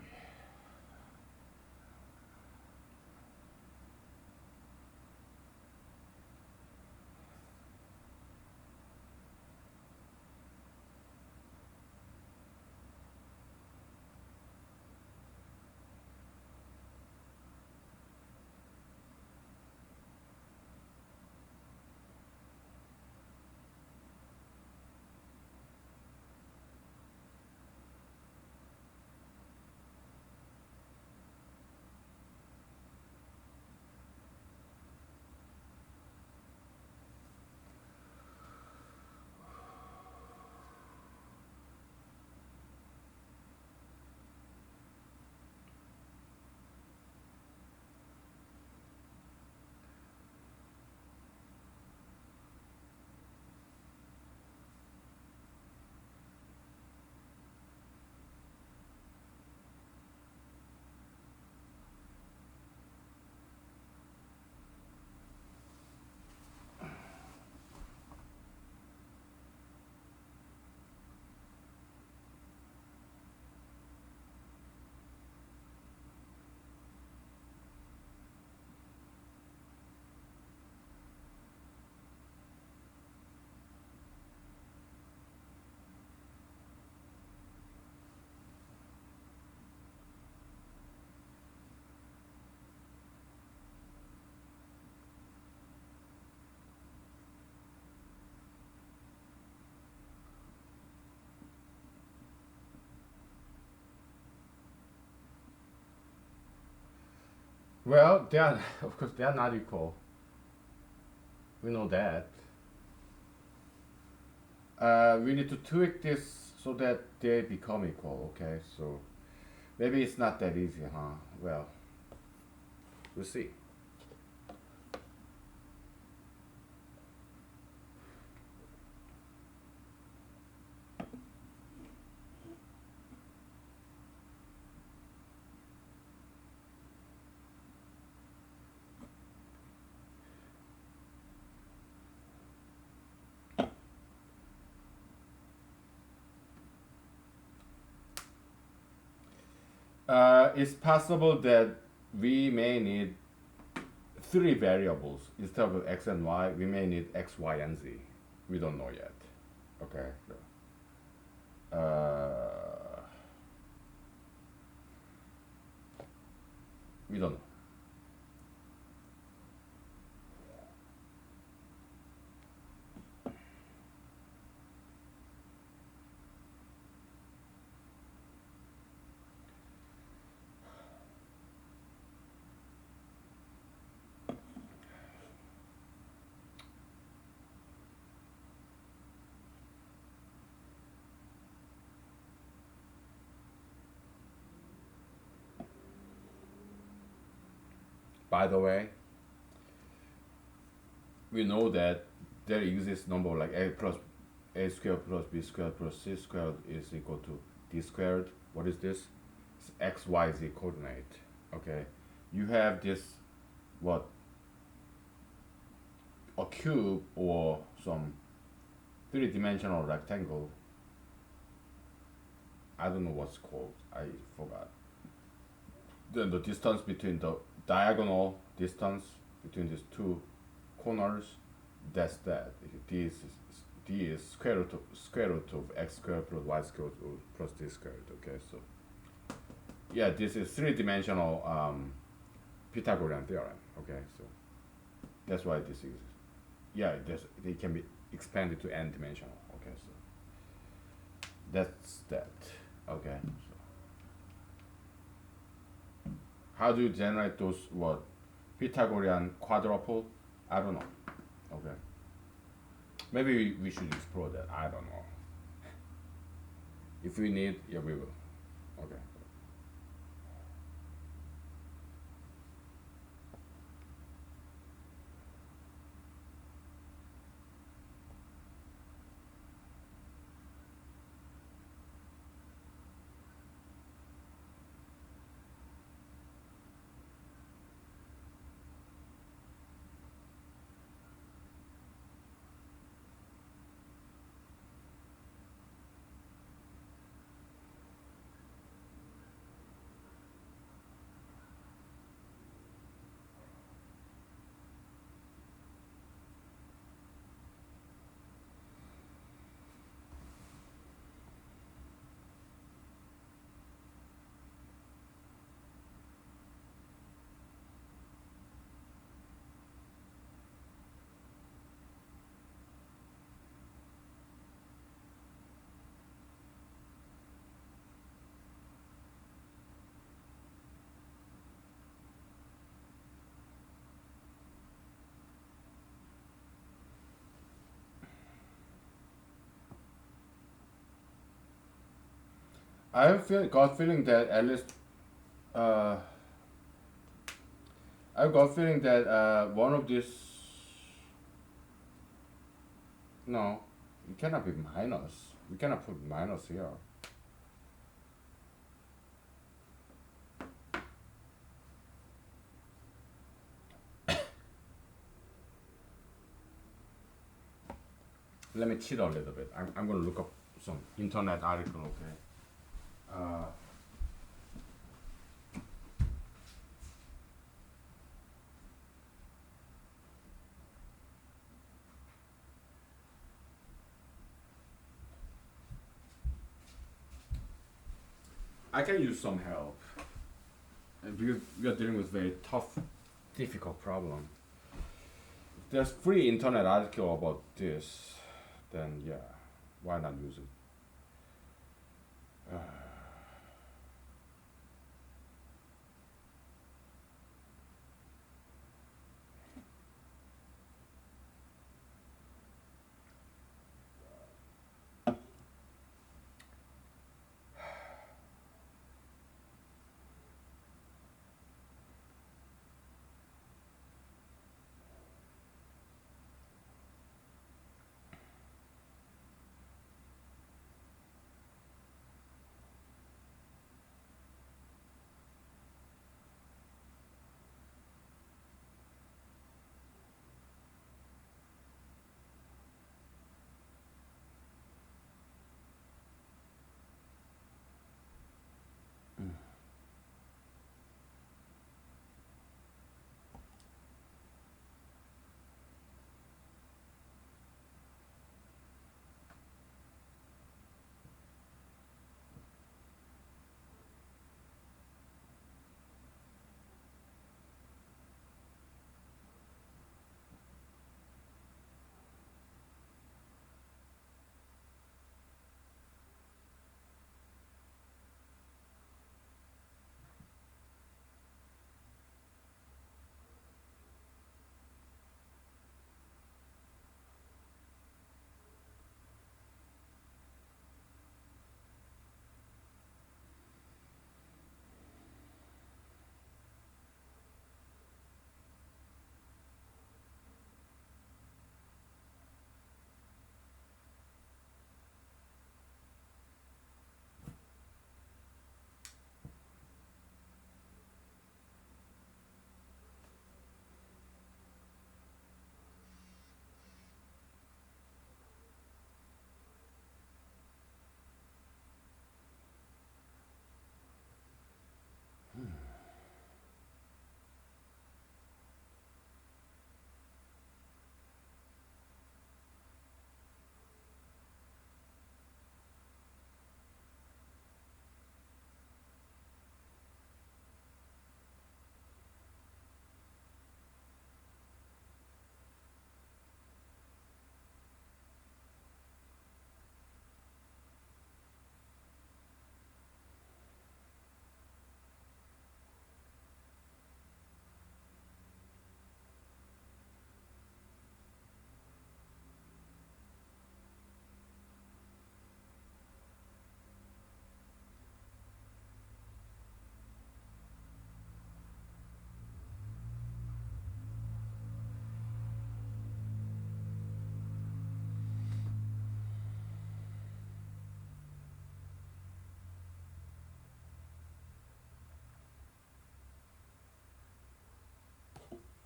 Well, they are of course they are not equal. We know that. We need to tweak this so that they become equal. Okay, so maybe it's not that easy, huh? Well, we'll see. It's possible that we may need three variables instead of x and y. We may need x, y, and z. We don't know yet. Okay. We don't know. By the way, we know that there exists number like a squared plus b squared plus c squared is equal to d squared. What is this? It's x, y, z coordinate. Okay, you have this what a cube or some three-dimensional rectangle. I don't know what's called. I forgot. Then the distance between the diagonal distance between these two corners, that's that. D is square root of x squared plus y squared plus d squared. Okay, so yeah, this is three-dimensional Pythagorean theorem. Okay, so that's why this exists. Yeah, they can be expanded to n-dimensional. Okay, so that's that. Okay. So how do you generate those what Pythagorean quadruple? I don't know. Okay. Maybe we should explore that. I don't know. If we need, yeah, we will. Okay. I have got feeling that at least uh, I've got feeling that one of these no, it cannot be minus. We cannot put minus here. Let me cheat a little bit. I'm gonna look up some internet article. Okay. Uh, I can use some help. And because we are dealing with very tough, difficult problem. If there's free internet article about this, then yeah, why not use it?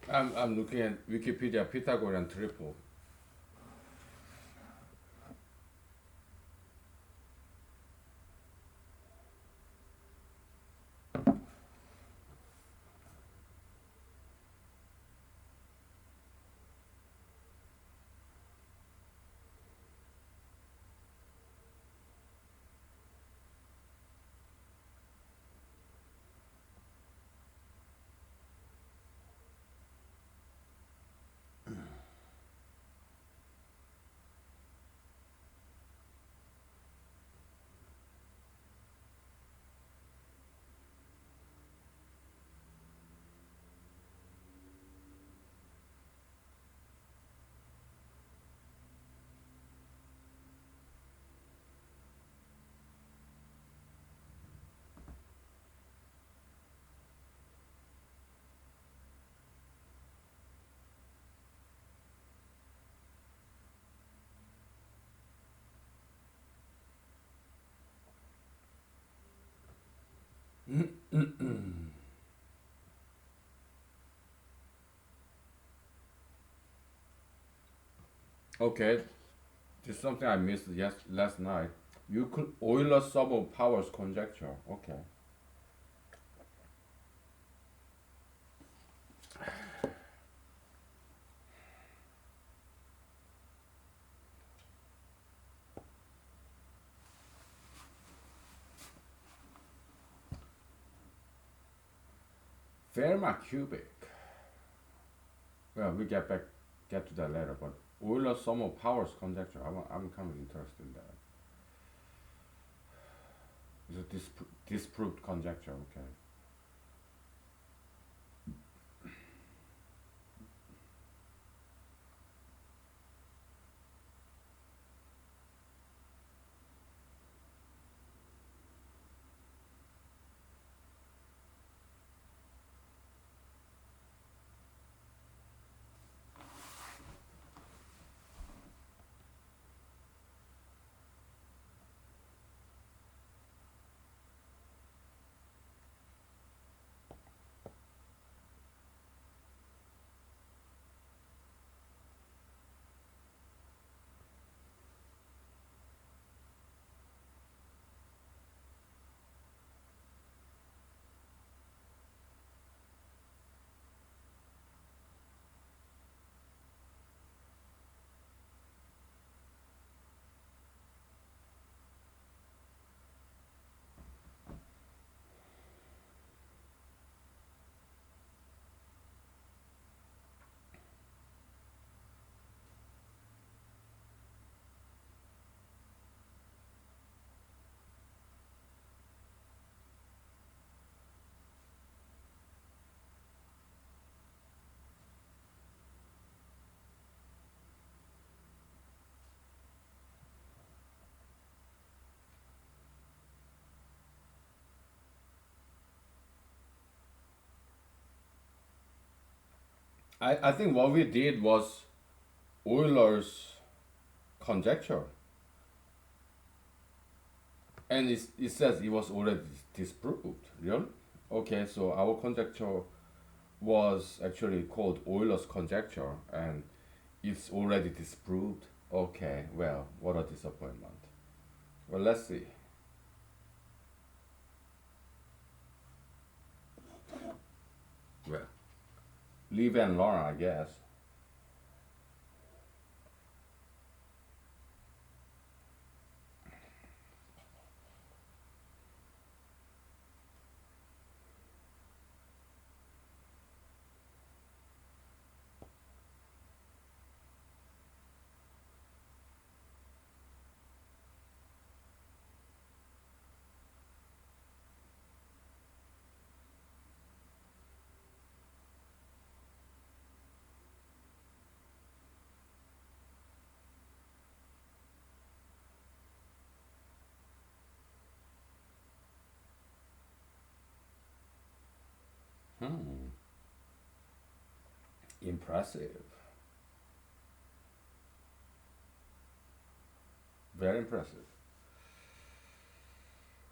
I'm looking at Wikipedia Pythagorean triple. Okay, this is something I missed last night. Euler sum of powers conjecture. Okay. Fermat cubic. Well, we get to that later. But Euler sum of powers conjecture. I'm kind of interested in that. It's a disproved conjecture. Okay. I think what we did was Euler's conjecture, and it says it was already disproved. Really? Okay, so our conjecture was actually called Euler's conjecture, and it's already disproved. Okay, well, what a disappointment. Well, let's see. Well, live and learn, I guess. Hmm, impressive. Very impressive.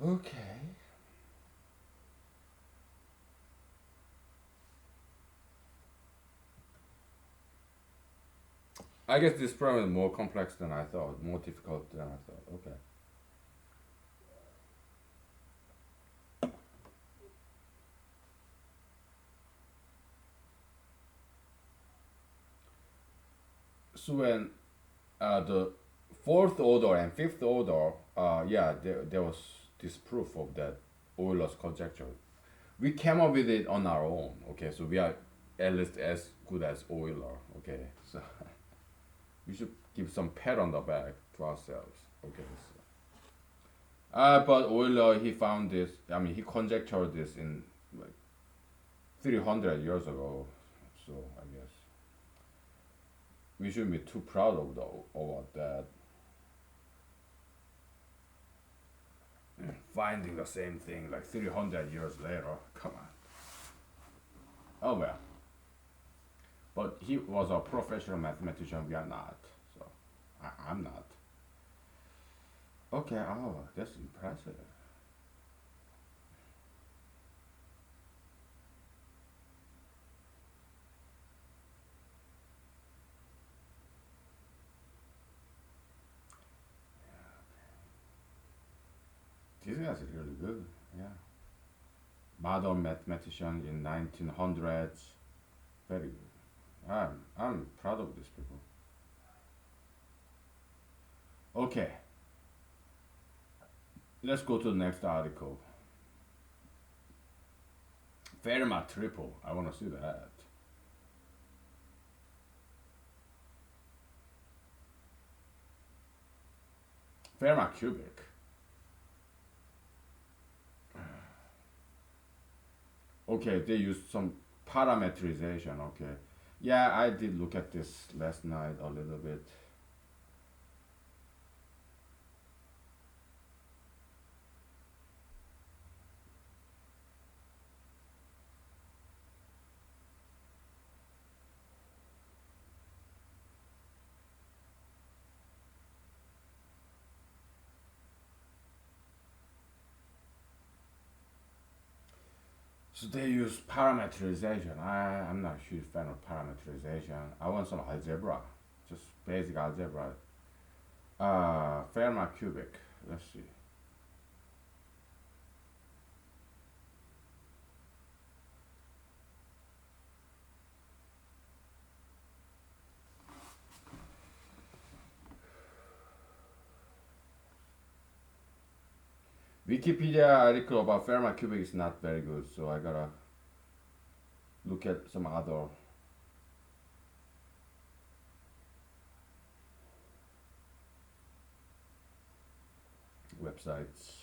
Okay. I guess this problem is more complex than I thought, more difficult than I thought. Okay. So when the fourth order and fifth order, yeah, there was this proof of that Euler's conjecture. We came up with it on our own. Okay, so we are at least as good as Euler. Okay, so we should give some pat on the back to ourselves. Okay. So. But Euler, he found this. I mean, he conjectured this in like 300 years ago. So I guess we shouldn't be too proud of about that. Finding the same thing like 300 years later. Come on. Oh well. But he was a professional mathematician. We are not. So I'm not. Okay. Oh, that's impressive. This guy's really good. Yeah. Modern mathematician in 1900s. Very good. I'm proud of these people. Okay. Let's go to the next article. Fermat triple. I want to see that. Fermat cubic. Okay, they used some parametrization. Okay. Yeah, I did look at this last night a little bit. So they use parameterization. I'm not a huge fan of parameterization. I want some algebra, just basic algebra. Fermat cubic. Let's see. Wikipedia article about Fermat cubic is not very good, so I gotta look at some other websites.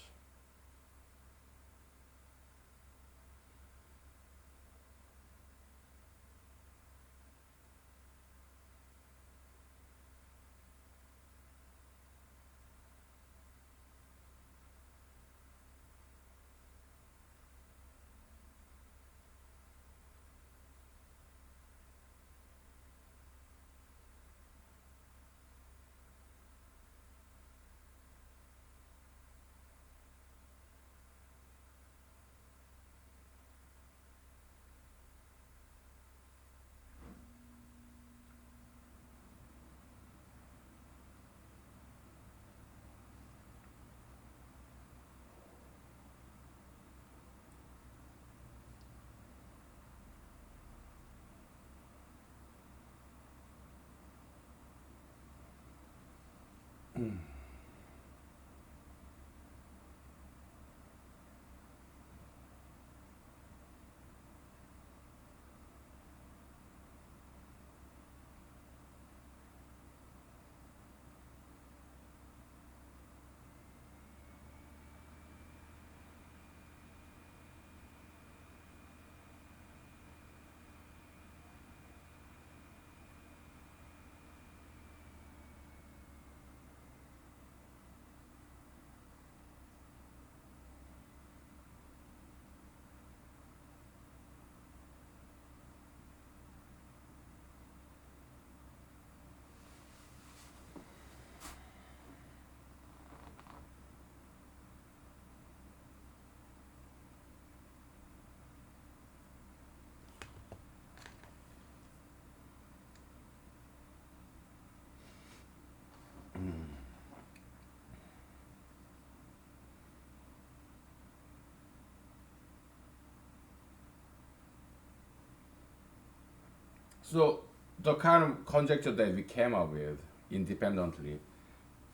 So the kind of conjecture that we came up with independently,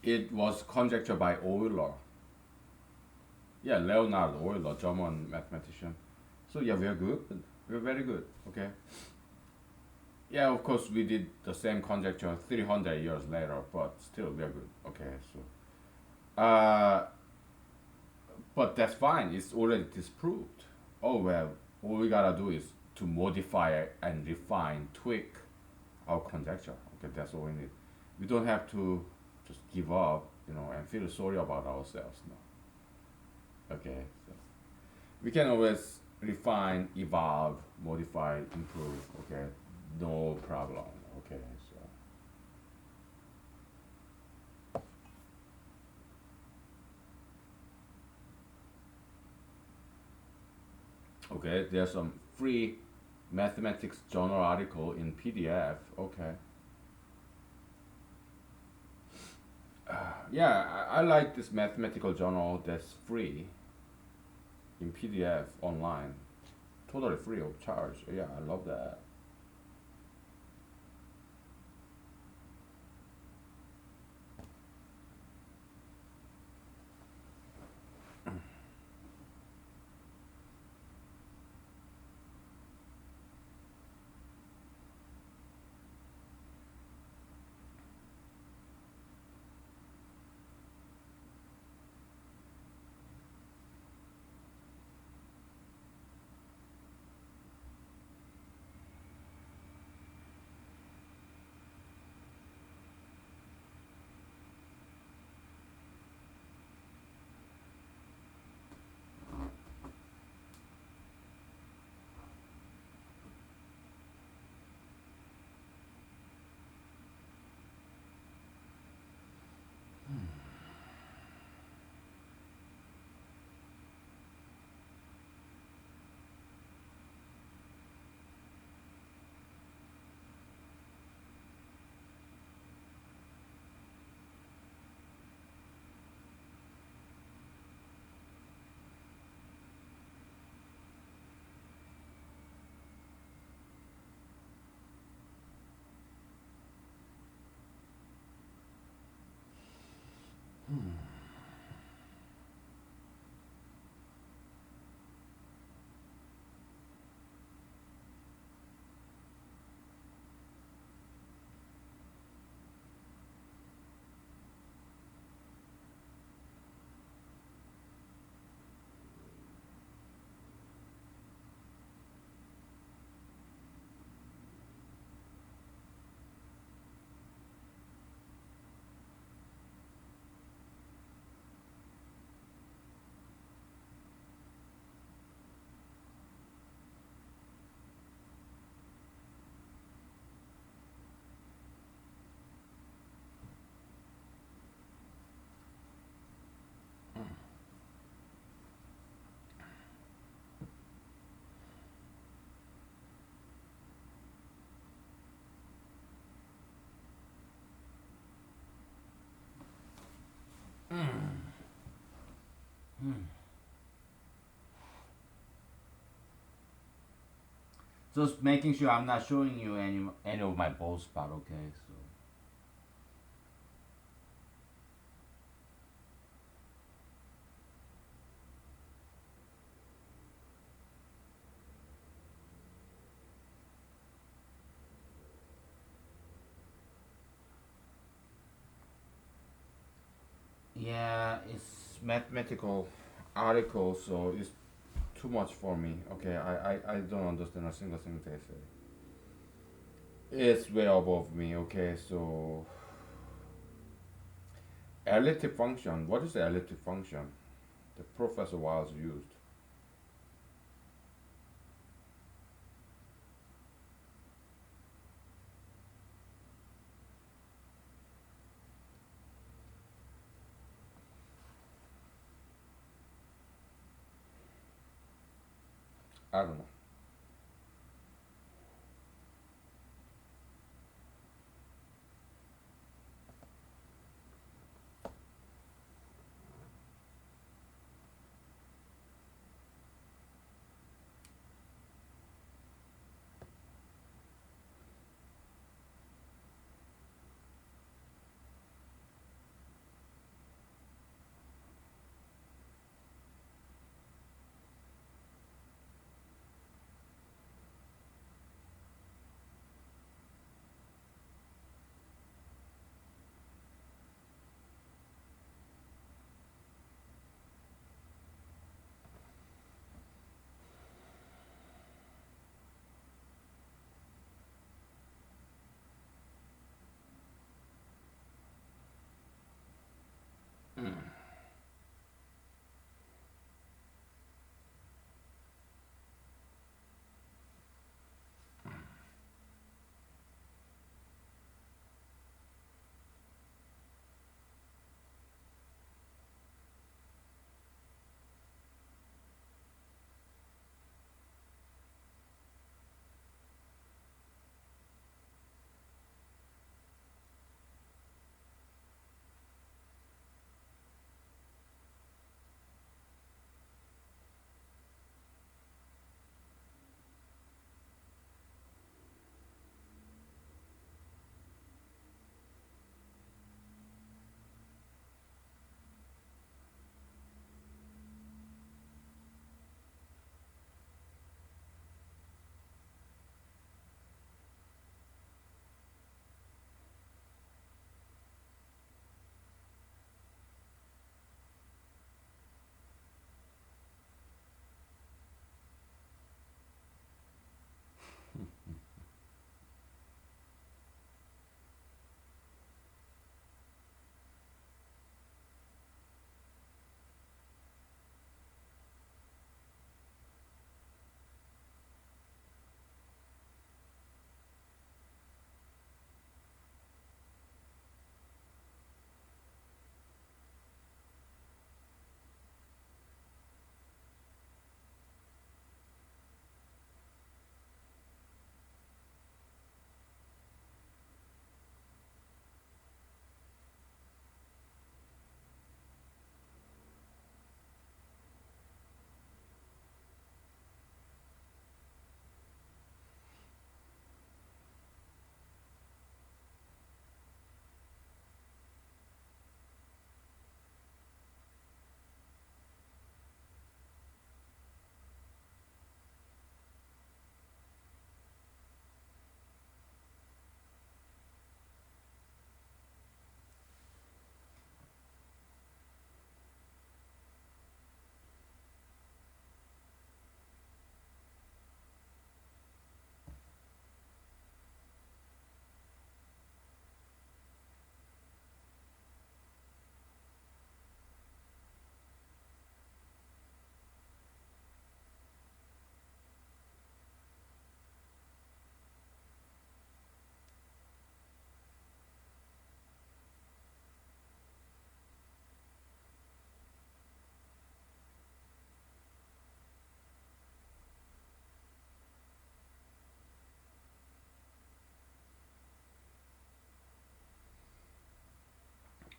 it was conjecture by Euler. Yeah, Leonhard Euler, German mathematician. So yeah, we are good. We're very good. Okay. Yeah, of course we did the same conjecture 300 years later, but still we are good. Okay, so but that's fine. It's already disproved. Oh well, all we gotta do is to modify and refine, tweak our conjecture. Okay, that's all we need. We don't have to just give up, and feel sorry about ourselves. No. Okay, so we can always refine, evolve, modify, improve. Okay, no problem. Okay, so okay, there's some free mathematics journal article in PDF. Okay, yeah, I like this mathematical journal that's free in PDF online, totally free of charge. Yeah, I love that. Just making sure I'm not showing you any of my bald spot. Okay, so yeah, it's mathematical article, so it's too much for me. Okay, I don't understand a single thing they say. It's way above me. Okay, so elliptic function. What is the elliptic function that Professor Wiles used? I don't know.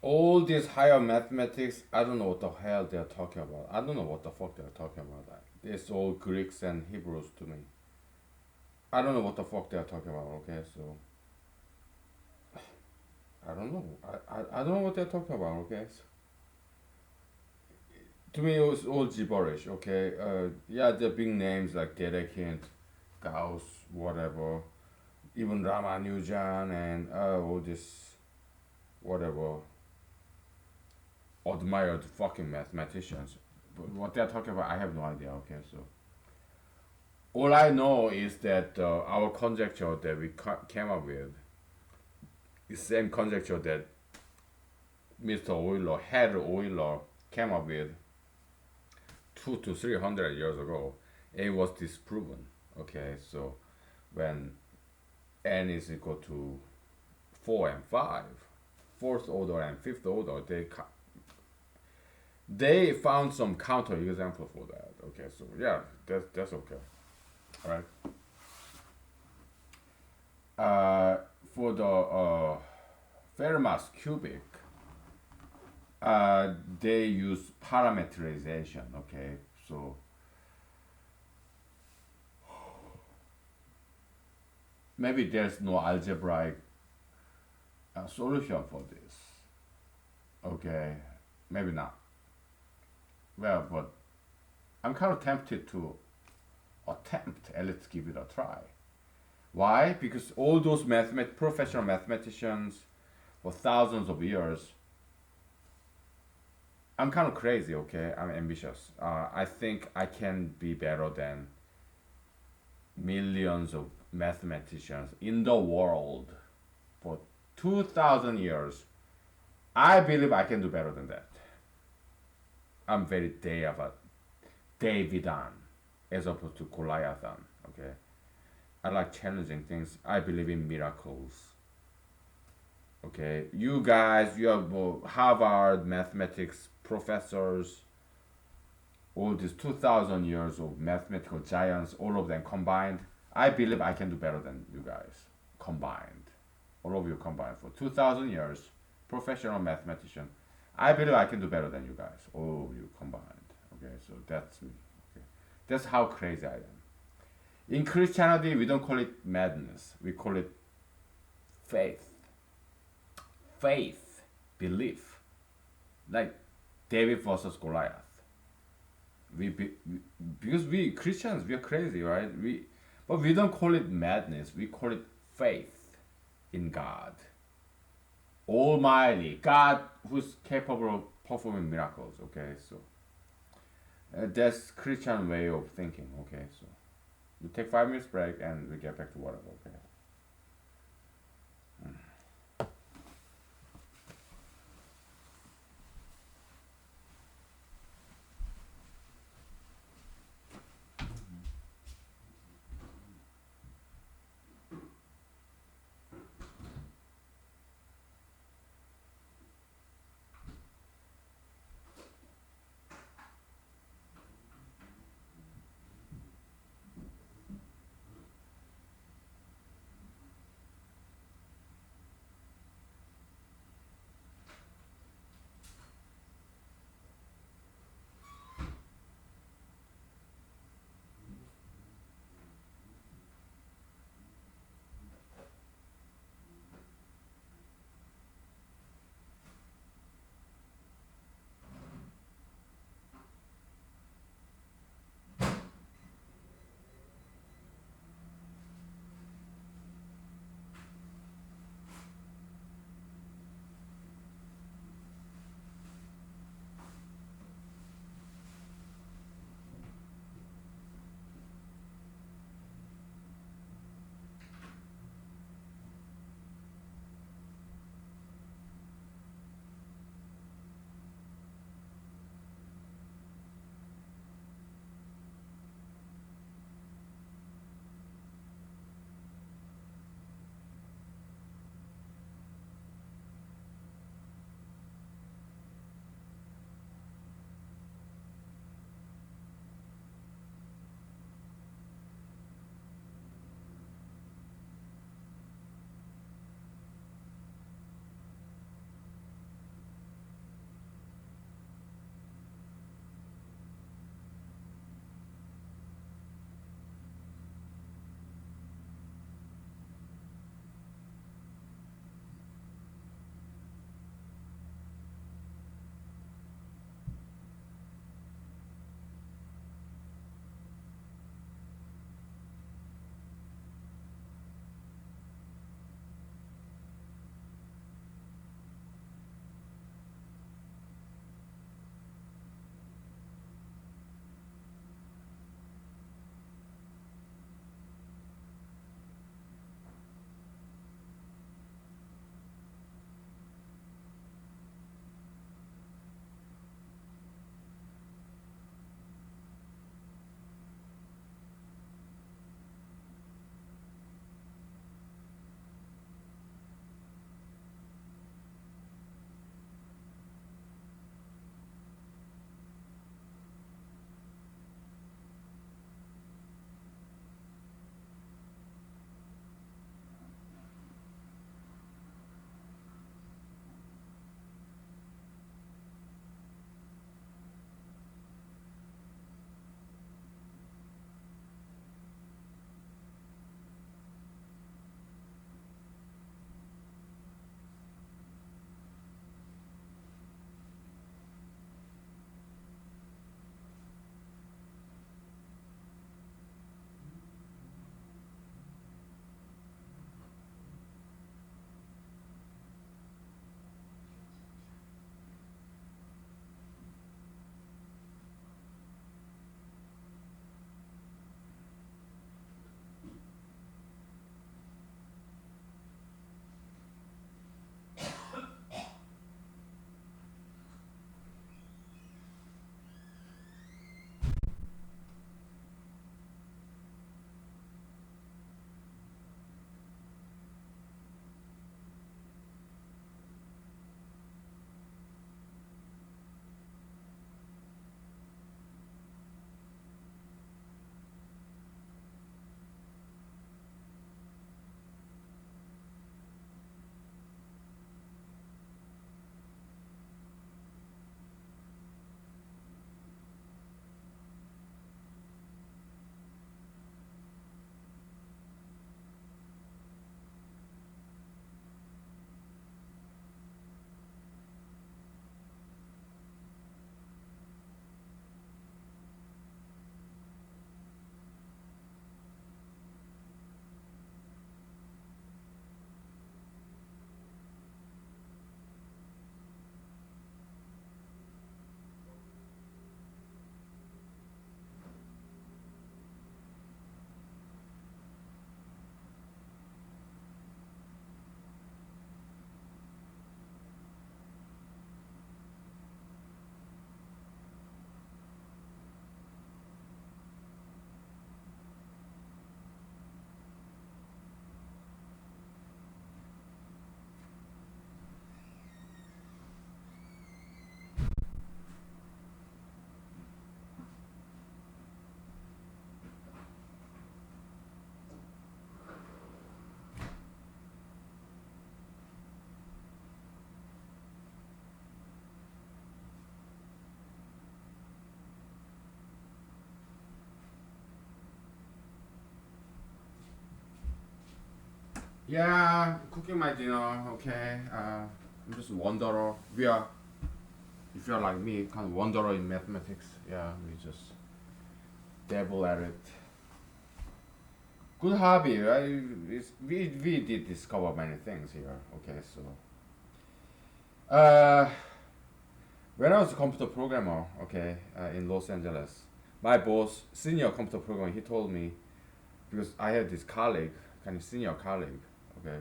All these higher mathematics, I don't know what the hell they're talking about. I don't know what the fuck they're talking about. It's all Greeks and Hebrews to me. I don't know what the fuck they're talking about. Okay, so I don't know. I don't know what they're talking about. Okay, so, to me it was all gibberish. Okay, yeah, the big names like Dedekind, Gauss, whatever, even Ramanujan and all this whatever admired fucking mathematicians. But what they're talking about, I have no idea. Okay, so all I know is that our conjecture that we came up with is the same conjecture that Mr. Euler, Herr Euler, came up with 200 to 300 years ago. It was disproven. Okay, so when n is equal to 4 and 5, fourth order and fifth order, they found some counter example for that. Okay, so yeah, that's okay. All right. For the Fermat's cubic, they use parameterization. Okay, so maybe there's no algebraic solution for this. Okay, maybe not. Well, but I'm kind of tempted to attempt and let's give it a try. Why? Because all those professional mathematicians for thousands of years, I'm kind of crazy, okay? I'm ambitious. I think I can be better than millions of mathematicians in the world for 2,000 years. I believe I can do better than that. I'm very Davidan as opposed to Goliathan, okay? I like challenging things. I believe in miracles. Okay, you guys, you have Harvard mathematics professors, all these 2,000 years of mathematical giants, all of them combined. I believe I can do better than you guys combined. All of you combined for 2,000 years, professional mathematician. I believe I can do better than you guys. All of you combined. Okay, so that's me. Okay, that's how crazy I am. In Christianity, we don't call it madness. We call it faith. Faith, belief, like David versus Goliath. Because we Christians, we are crazy, right? But we don't call it madness. We call it faith in God, Almighty God, who's capable of performing miracles. Okay, so that's Christian way of thinking. Okay, so we take 5 minutes break and we get back to whatever. Okay. Yeah, cooking my dinner. Okay. I'm just wanderer. We are, if you're like me, kind of wanderer in mathematics. Yeah, we just dabble at it. Good hobby, right? We did discover many things here. Okay, so uh, when I was a computer programmer, okay, in Los Angeles, my boss, senior computer programmer, he told me because I had this colleague, kind of senior colleague, okay,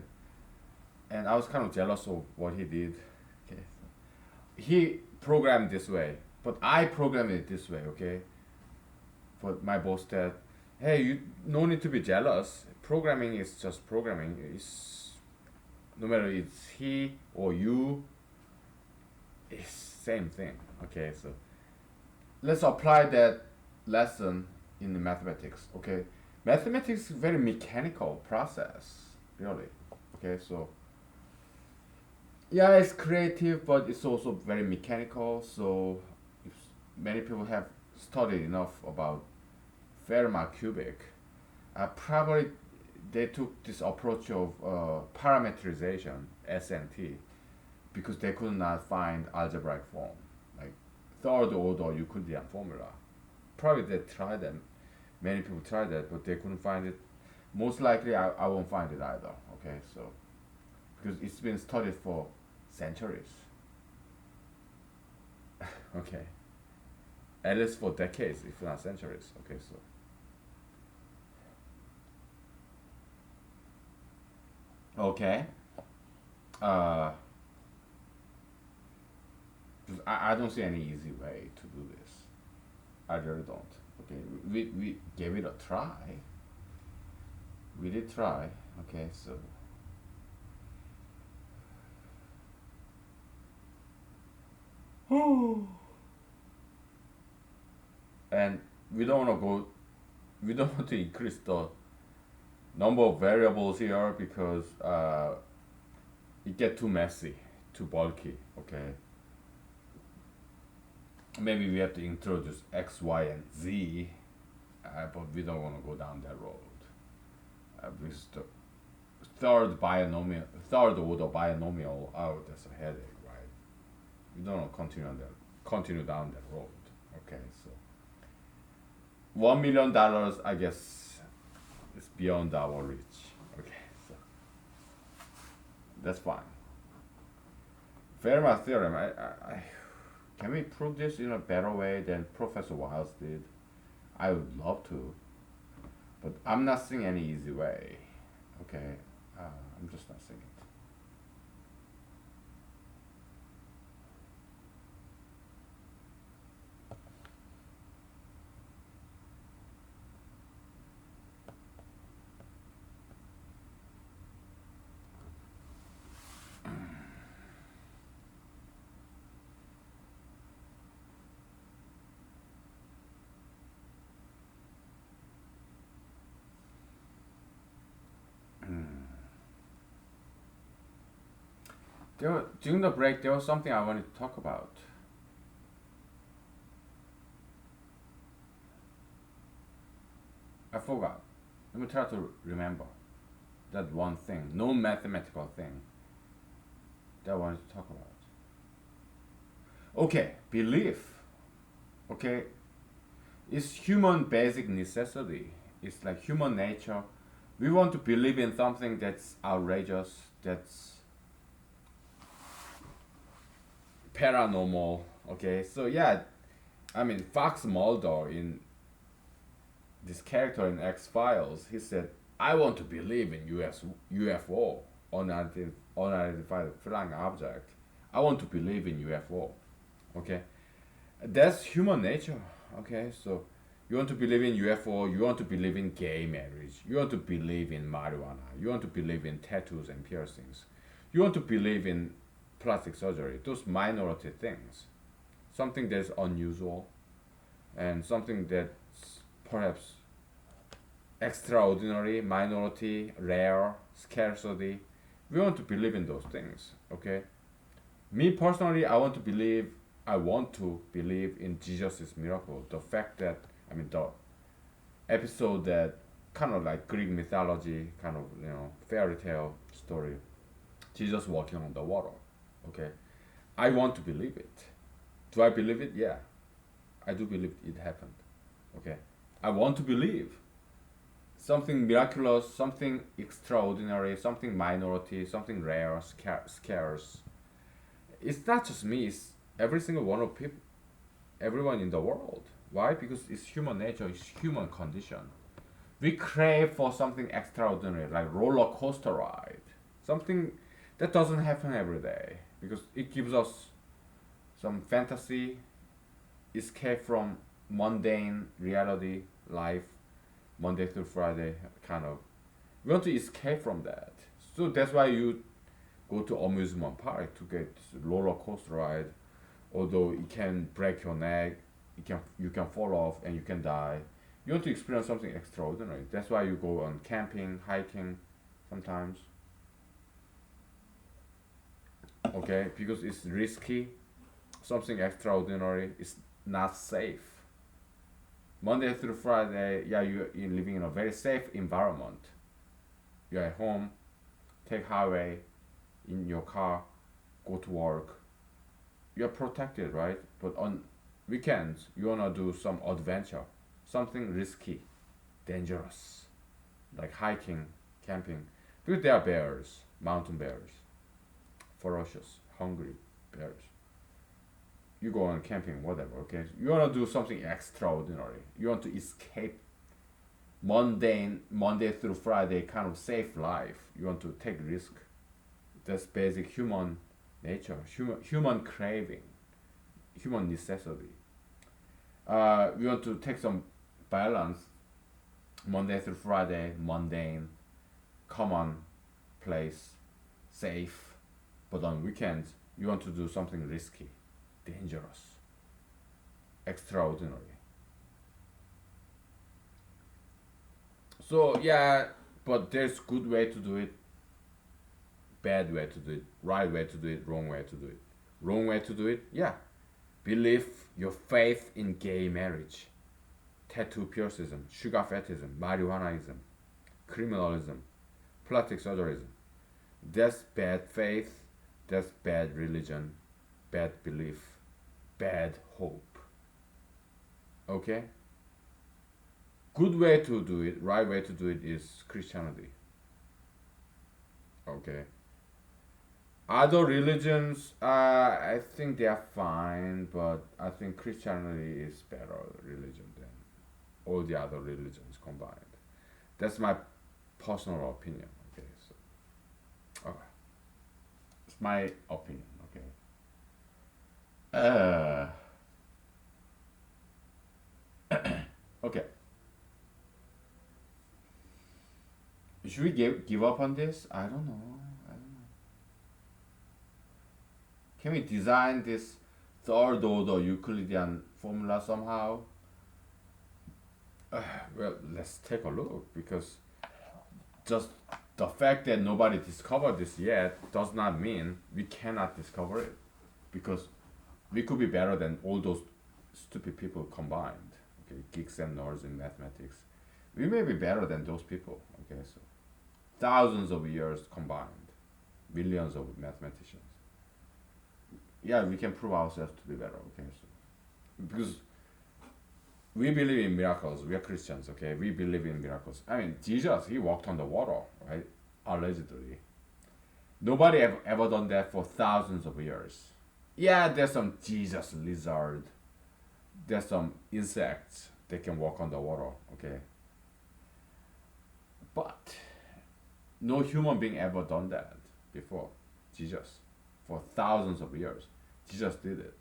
and I was kind of jealous of what he did. Okay, he programmed this way, but I programmed it this way. Okay, but my boss said, "Hey, you no need to be jealous. Programming is just programming. It's no matter it's he or you, it's same thing." Okay, so let's apply that lesson in the mathematics. Okay, mathematics is very mechanical process, really. Okay, so yeah, it's creative, but it's also very mechanical. So if many people have studied enough about Fermat cubic, probably they took this approach of parametrization (SNT) because they could not find algebraic form, like third order Euclidean formula. Probably they tried them. Many people tried that, but they couldn't find it. Most likely, I won't find it either. Okay, so because it's been studied for centuries. Okay, at least for decades, if not centuries. Okay, so okay, uh, 'cause I don't see any easy way to do this. I really don't. Okay, we gave it a try. We did try. Okay, so and we don't want to go. We don't want to increase the number of variables here because it get too messy, too bulky. Okay, maybe we have to introduce x, y, and z, but we don't want to go down that road. Because the third order binomial, oh, that's a headache, right? We don't want to continue down that road. Okay, so $1 million, I guess, is beyond our reach. Okay, so that's fine. Fermat theorem. Can we prove this in a better way than Professor Wiles did? I would love to, but I'm not seeing any easy way. Okay, I'm just not seeing it. During the break, there was something I wanted to talk about. I forgot. Let me try to remember that one thing, no mathematical thing that I wanted to talk about. Okay, belief. Okay, it's human basic necessity. It's like human nature. We want to believe in something that's outrageous, that's paranormal. Okay, so yeah, I mean Fox Mulder in this character in X Files, he said, "I want to believe in UFO, unidentified flying object. I want to believe in UFO." Okay, that's human nature. Okay, so you want to believe in UFO, you want to believe in gay marriage, you want to believe in marijuana, you want to believe in tattoos and piercings, you want to believe in plastic surgery. Those minority things, something that's unusual, and something that's perhaps extraordinary, minority, rare, scarcity. We want to believe in those things. Okay. Me personally, I want to believe in Jesus' miracle. The fact that, I mean, the episode that kind of like Greek mythology, kind of fairy tale story. Jesus walking on the water. Okay, I want to believe it. Do I believe it? Yeah, I do believe it happened. Okay, I want to believe something miraculous, something extraordinary, something minority, something rare, scarce. It's not just me. It's every single one of people, everyone in the world. Why? Because it's human nature. It's human condition. We crave for something extraordinary, like roller coaster ride, something that doesn't happen every day, because it gives us some fantasy, escape from mundane reality, life, Monday through Friday, kind of. We want to escape from that. So that's why you go to amusement park to get roller coaster ride. Although it can break your neck, you can fall off and you can die. You want to experience something extraordinary. That's why you go on camping, hiking, sometimes. Okay, because it's risky, something extraordinary. It's not safe. Monday through Friday, yeah, you're living in a very safe environment. You're at home, take highway, in your car, go to work. You're protected, right? But on weekends, you wanna do some adventure, something risky, dangerous, like hiking, camping. Because there are bears, mountain bears, ferocious, hungry bears. You go on camping, whatever, okay? You wanna do something extraordinary. You want to escape mundane Monday through Friday kind of safe life. You want to take risk. That's basic human nature, human craving, human necessity. We want to take some balance. Monday through Friday, mundane, common place, safe. But on weekends, you want to do something risky, dangerous, extraordinary. So yeah, but there's good way to do it, bad way to do it, right way to do it, wrong way to do it. Wrong way to do it, yeah. Believe your faith in gay marriage, tattoo piercism, sugar fetishism, marijuanaism, criminalism, plastic surgeryism. That's bad faith, that's bad religion, bad belief, bad hope. Okay? Good way to do it, right way to do it is Christianity. Okay? Other religions, I think they are fine, but I think Christianity is better religion than all the other religions combined. That's my personal opinion. Okay, so it's my opinion. Okay. Uh, okay. Should we give up on this? I don't know. I don't know. Can we design this third order Euclidean formula somehow? Well, let's take a look, because just the fact that nobody discovered this yet does not mean we cannot discover it, because we could be better than all those stupid people combined. Okay, geeks and nerds in mathematics. We may be better than those people. Okay, so thousands of years combined, millions of mathematicians. Yeah, we can prove ourselves to be better. Okay, so because we believe in miracles. We are Christians. Okay, we believe in miracles. I mean, Jesus, he walked on the water, right? Allegedly. Nobody ever done that for thousands of years. Yeah, there's some Jesus lizard. There's some insects that can walk on the water. Okay, but no human being ever done that before Jesus. For thousands of years, Jesus did it.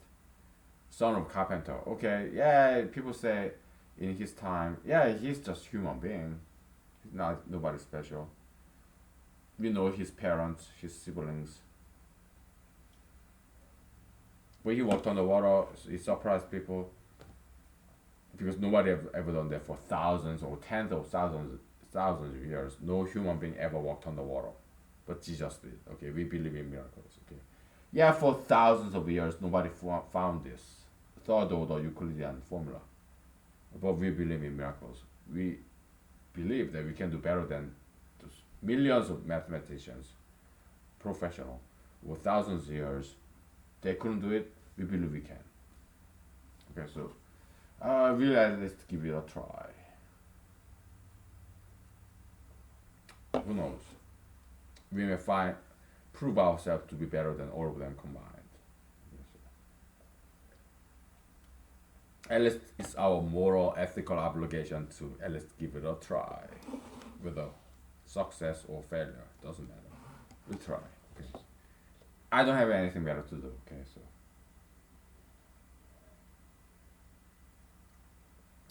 Son of carpenter. Okay, yeah, people say in his time, yeah, he's just human being. He's not nobody special. We know his parents, his siblings. When he walked on the water, he surprised people, because nobody have ever done that for thousands or tens of thousands of years. No human being ever walked on the water, but Jesus did. Okay, we believe in miracles. Okay, yeah, for thousands of years nobody found this third order Euclidean formula, but we believe in miracles. We believe that we can do better than those millions of mathematicians, professional, or thousands of years. They couldn't do it. We believe we can. Okay, so let's give it a try. Who knows? We may prove ourselves to be better than all of them combined. At least it's our moral, ethical obligation to at least give it a try. Whether success or failure, doesn't matter. We try. Okay. I don't have anything better to do. Okay, so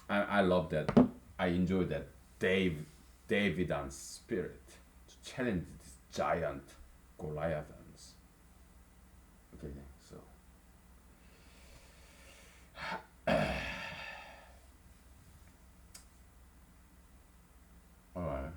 I love that. I enjoy that Davidan spirit to challenge these giant Goliathans. Okay, so alright.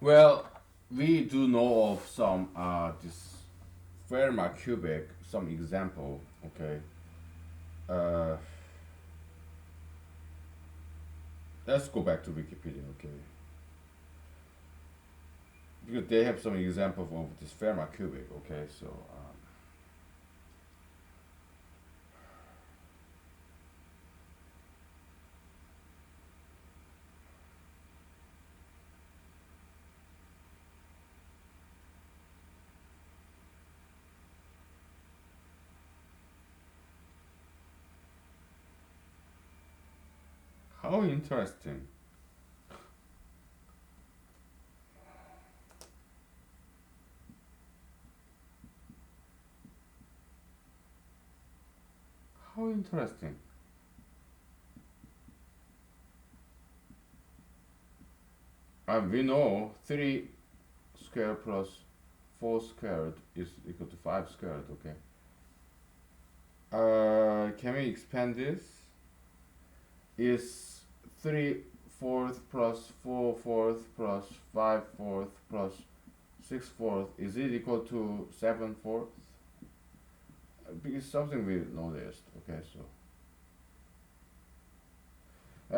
Well, we do know of some this Fermat cubic, some example. Okay, uh, let's go back to Wikipedia. Okay, because they have some example of this Fermat cubic. Okay, so how interesting. How interesting. We know 3 squared plus 4 squared is equal to 5 squared. Okay. Can we expand this? Is 3 fourth plus 4 fourth plus 5 fourth plus 6 fourth, is it equal to 7 fourth? Because something we noticed. Okay, so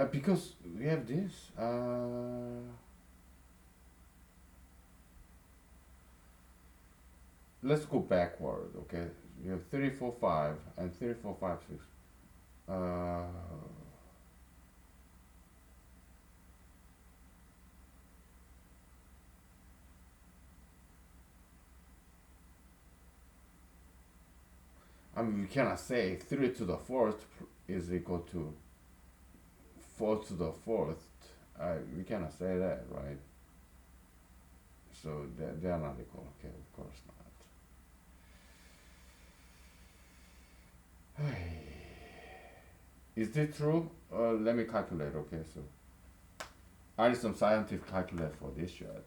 because we have this. Let's go backward. Okay, we have 3 4 5 and 3 4 5 6. Uh, I mean, we cannot say 3 to the fourth is equal to 4 to the fourth. We cannot say that, right? So they are not equal. Okay, of course not. Is this true? Let me calculate. Okay, so I need some scientific calculator for this shit.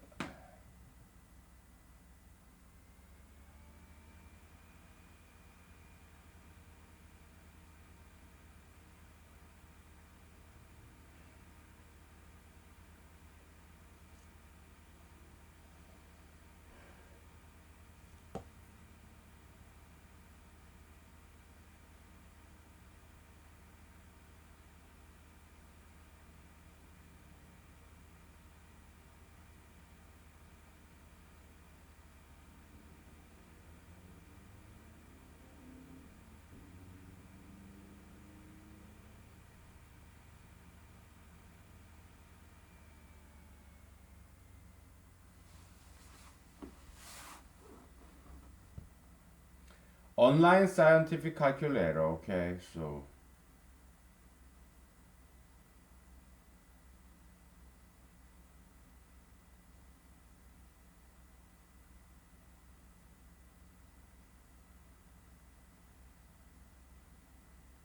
Online scientific calculator. Okay, so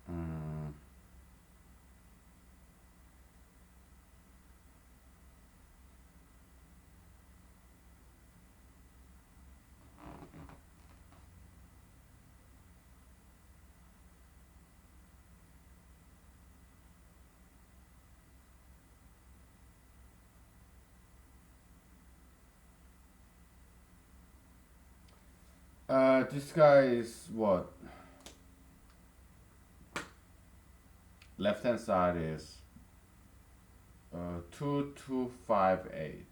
mm, this guy is what? Left hand side is 2258.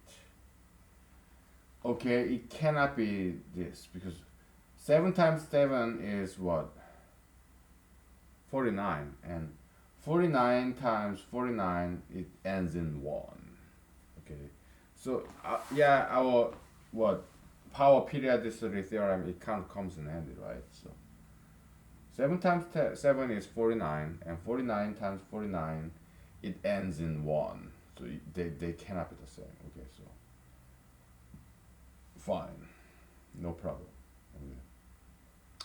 Okay, it cannot be this because 7 times 7 is what? 49, and 49 times 49 it ends in 1. Okay, so yeah, our what power periodicity theorem, it can't comes in handy, right? So 7 times 7 is 49, and 49 times 49 it ends in 1. So they cannot be the same. Okay, so fine, no problem. Okay.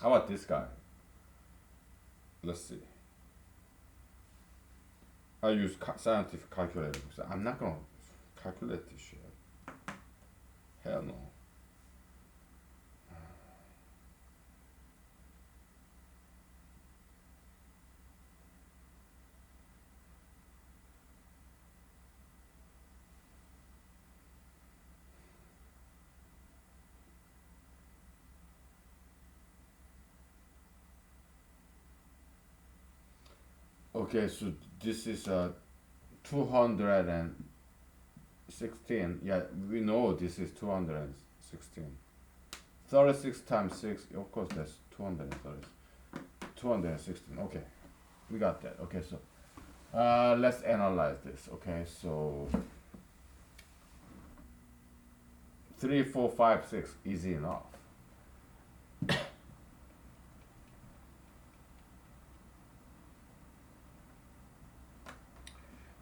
How about this guy? Let's see. I use scientific calculator because I'm not gonna calculate this shit. Hell no. Okay, so this is 216. Yeah, we know this is 216. 36 times 6, of course, that's 230. 216. Okay, we got that. Okay, so let's analyze this. Okay, so 3, 4, 5, 6, easy enough.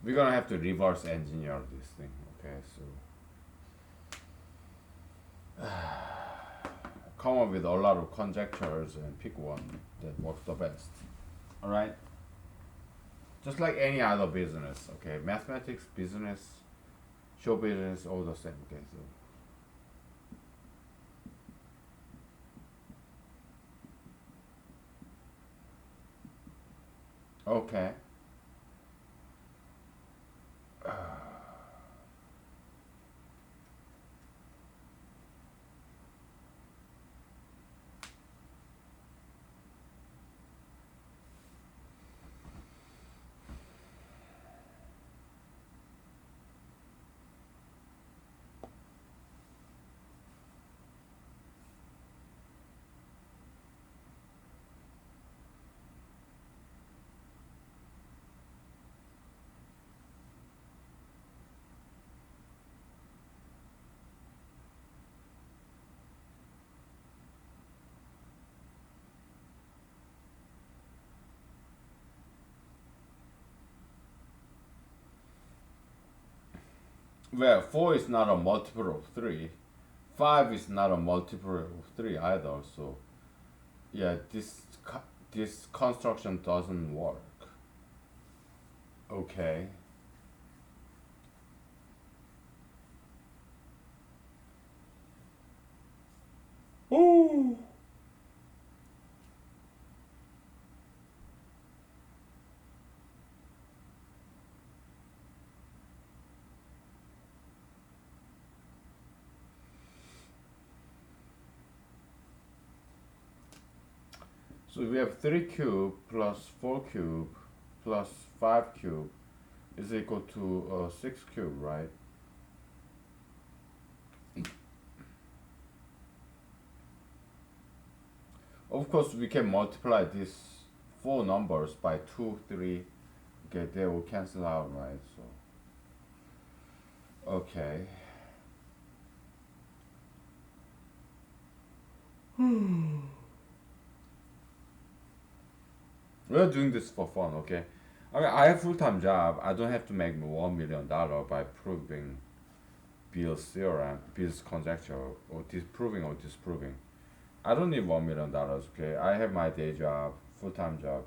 We're gonna have to reverse engineer this thing. Okay, so come up with a lot of conjectures and pick one that works the best. All right. Just like any other business. Okay, mathematics, business, show business, all the same. Okay, so okay. Well, 4 is not a multiple of 3. 5 is not a multiple of 3 either. So yeah, this construction doesn't work. Okay. Ooh. So we have 3 cube plus 4 cube plus 5 cube is equal to 6 cube, right? Of course, we can multiply these 4 numbers by 2, 3. Okay, they will cancel out, right? So, okay. We're doing this for fun, okay? I mean, I have full-time job. I don't have to make $1 million by proving Bill's theorem, Bill's conjecture, or disproving or disproving. I don't need $1 million, okay? I have my day job, full-time job.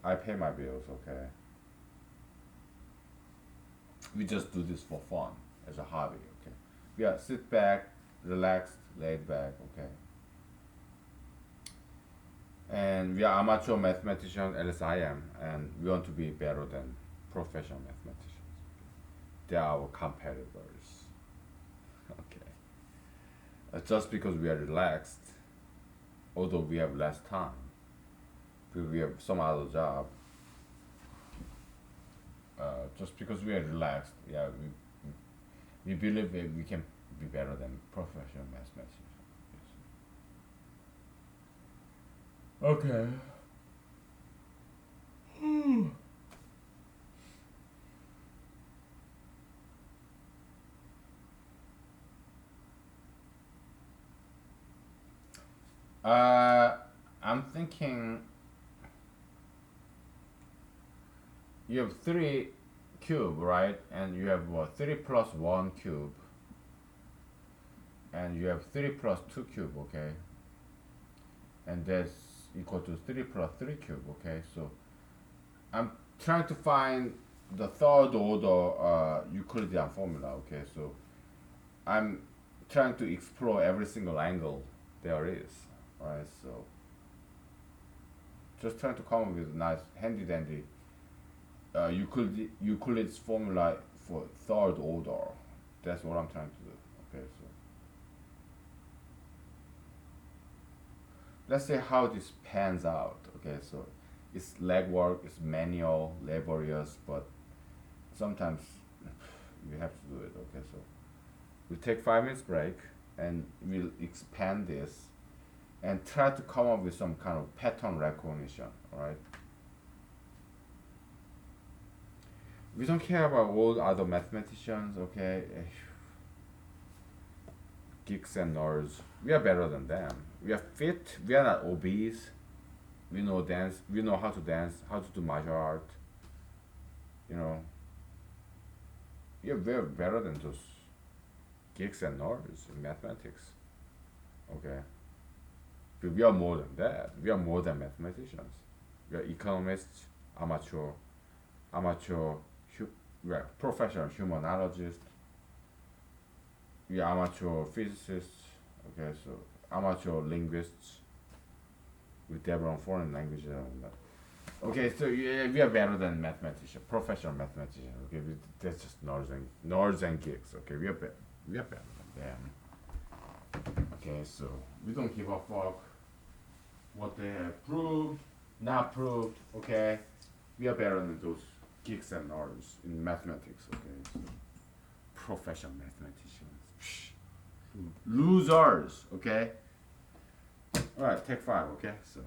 I pay my bills, okay? We just do this for fun, as a hobby, okay? Yeah, sit back, relaxed, laid back, okay? And we are amateur mathematicians, as I am, and we want to be better than professional mathematicians. They are our competitors, okay? Just because we are relaxed, although we have less time, because we have some other job, just because we are relaxed, yeah, we believe that we can be better than professional mathematicians. Okay. Uh, I'm thinking you have three cube, right? And you have what? Three plus one cube, and you have three plus two cube, okay? And that's equal to three plus three cube, okay? So I'm trying to find the third order Euclidean formula, okay? So I'm trying to explore every single angle there is, right? So just trying to come up with a nice handy dandy Euclid's formula for third order. That's what I'm trying to do. Okay, so let's see how this pans out. Okay, so it's legwork, it's manual, laborious, but sometimes you have to do it. Okay, so we'll take 5 minutes break and we'll expand this and try to come up with some kind of pattern recognition. All right. We don't care about all other mathematicians, okay? Geeks and nerds. We are better than them. We are fit. We are not obese. We know dance. We know how to dance, how to do martial art. You know, we are very better than those geeks and nerds in mathematics. Okay, but we are more than that. We are more than mathematicians. We are economists, amateur, amateur we are professional humanologists, we are amateur physicists, okay, so amateur linguists, we dabble on foreign languages and all that. Okay, so yeah, we are better than mathematicians, professional mathematicians, okay, that's just nerds and geeks, okay, we are better than them. Okay, so we don't give a fuck what they have proved, not proved, okay, we are better than those geeks and nerds in mathematics, okay? So professional mathematicians. Losers, okay? Alright, take 5, okay? So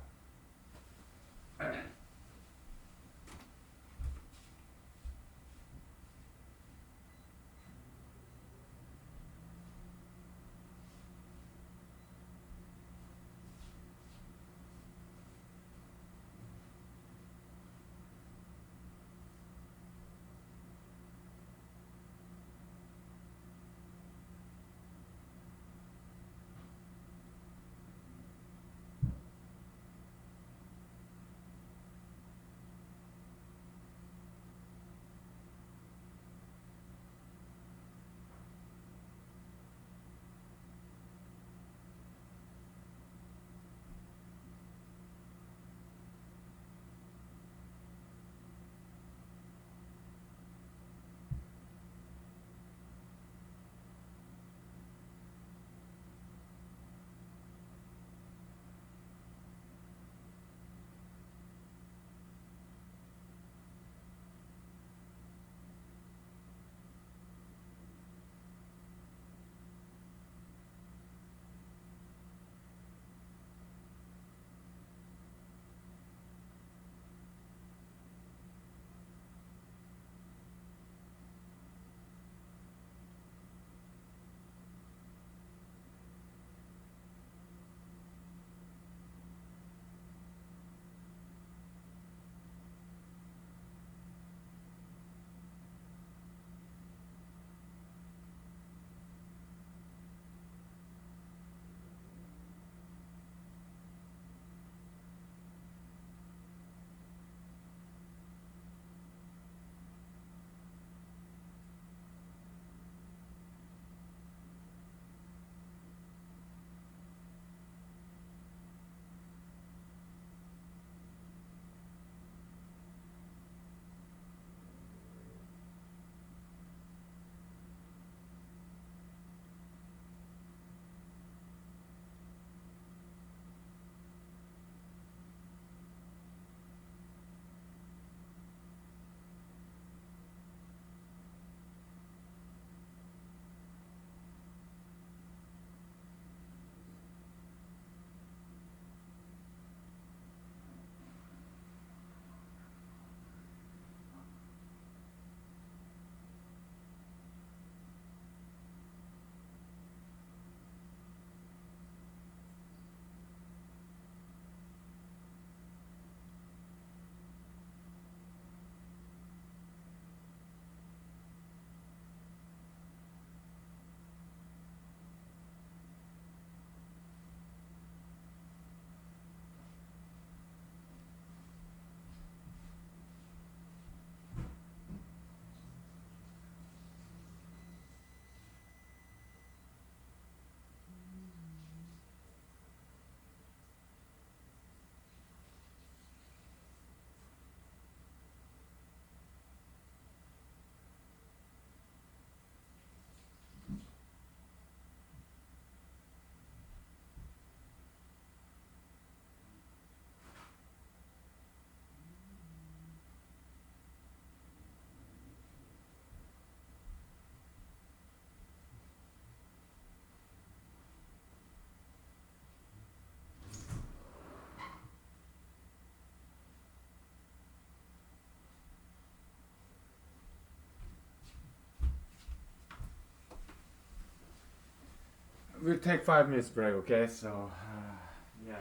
we'll take 5 minutes break, okay? So, yeah.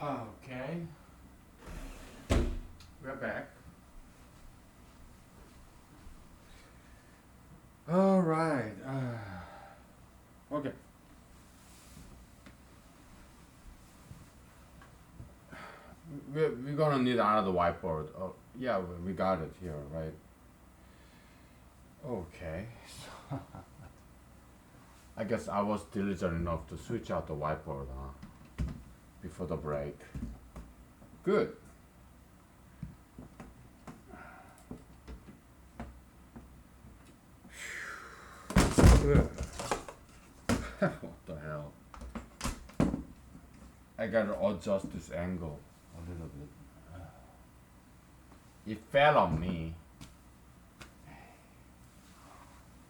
Okay. We're back. All right. Okay. We're gonna need another whiteboard. Oh, yeah, we got it here, right? Okay. I guess I was diligent enough to switch out the whiteboard, before the break. Good. Good. What the hell? I gotta adjust this angle a little bit. It fell on me.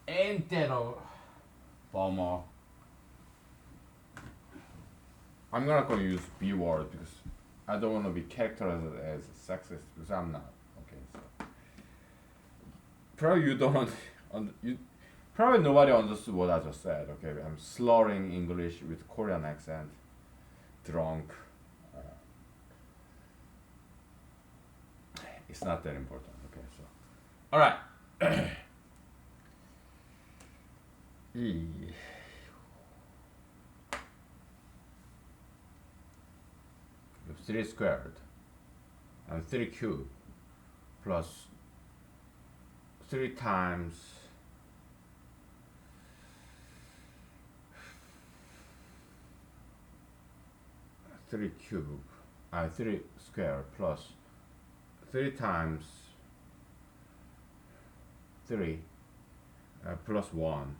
Ain't that a bummer? I'm not gonna use B word because I don't want to be characterized as sexist because I'm not. Okay, so probably you don't. You probably nobody understood what I just said. Okay, I'm slurring English with Korean accent. Drunk. It's not that important. Okay, so all right. E. 3 squared and 3 cubed plus 3 times 3 cubed 3 squared plus 3 times 3 plus 1,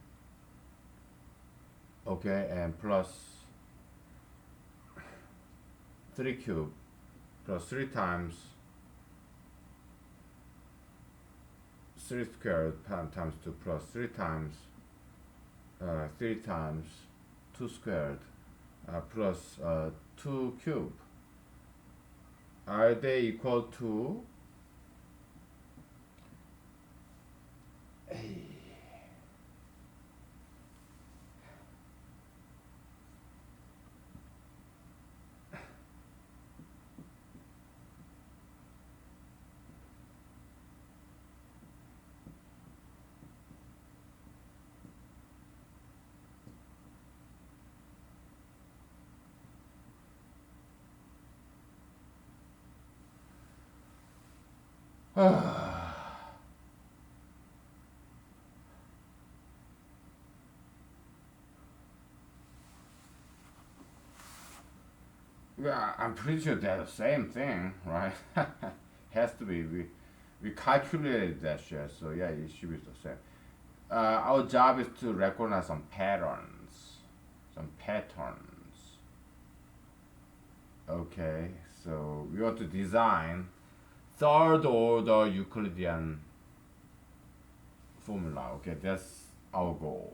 okay, and plus 3 cubed plus 3 times 3 squared times 2 plus 3 times 3 times 2 squared plus 2 cubed. Are they equal to well, I'm pretty sure they're the same thing, right? Has to be. We calculated that shit, so yeah, it should be the same. Our job is to recognize some patterns. Some patterns. Okay, so we want to design third order Euclidean formula. Okay, that's our goal.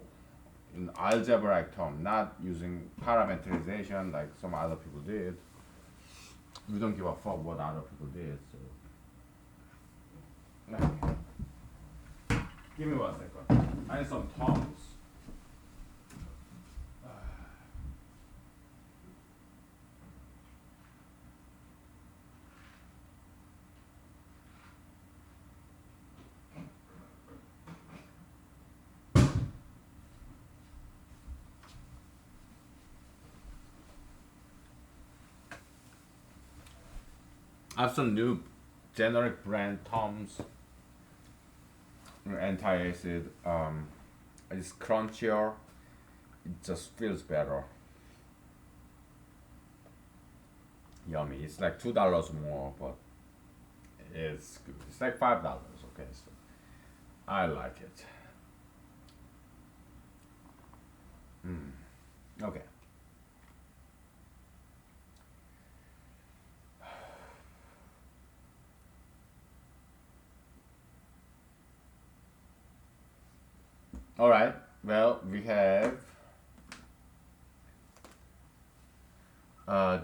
In algebraic term, not using parameterization like some other people did. We don't give a fuck what other people did. So, give me 1 second. I need some tongs. I have some new generic brand Tom's anti-acid. It's crunchier. It just feels better. Yummy. It's like $2 more, but it's good. It's like $5. Okay, so I like it. Okay. All right. Well, we have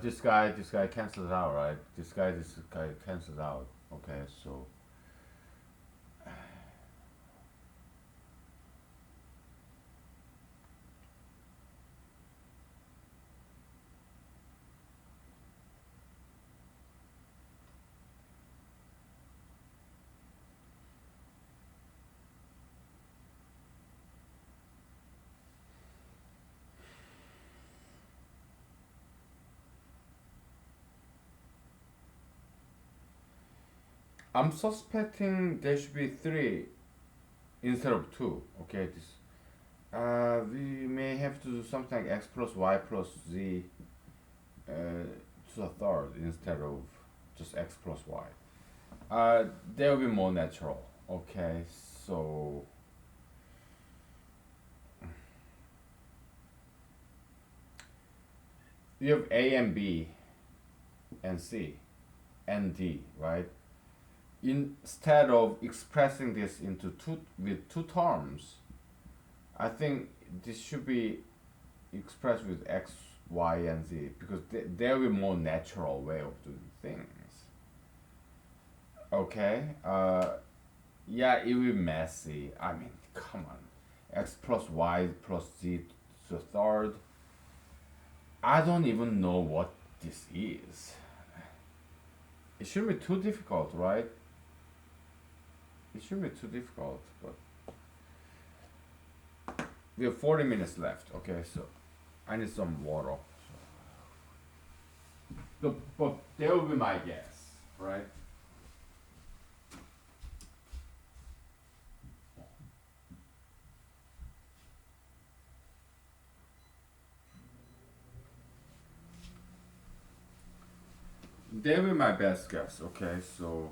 this guy cancels out, right? This guy cancels out. Okay, so I'm suspecting there should be 3 instead of 2. Okay, this we may have to do something like x plus y plus z to the third instead of just x plus y. That will be more natural. Okay, so you have a and b and c and d, right? Instead of expressing this into two terms, I think this should be expressed with x, y, and z because they're a more natural way of doing things. Okay. Yeah, it will be messy. I mean, come on. X plus y plus z to the third. I don't even know what this is. It shouldn't be too difficult, right? It shouldn't be too difficult, but we have 40 minutes left. Okay, so I need some water. But that will be my guess, right? That will be my best guess. Okay, so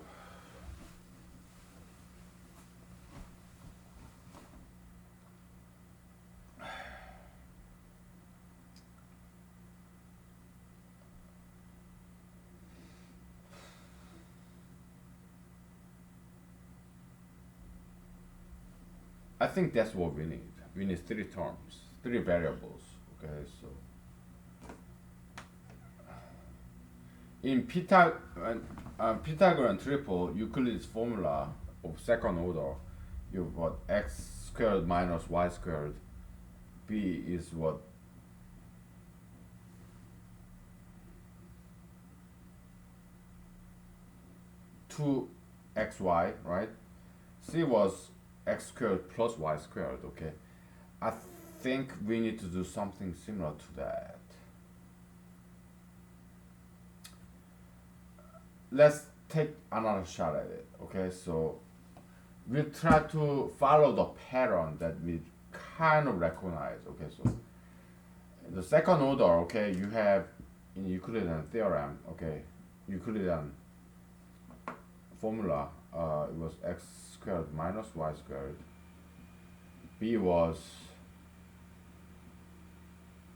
I think that's what we need. We need 3 terms, 3 variables. Okay, so in Pythagorean triple Euclid's formula of second order, you have what x squared minus y squared. B is what 2xy, right? C was x squared plus y squared. Okay, I think we need to do something similar to that. Let's take another shot at it. Okay, so we'll try to follow the pattern that we kind of recognize. Okay, so in the second order, okay, you have in Euclidean theorem, okay, Euclidean formula, it was x squared minus y squared. B was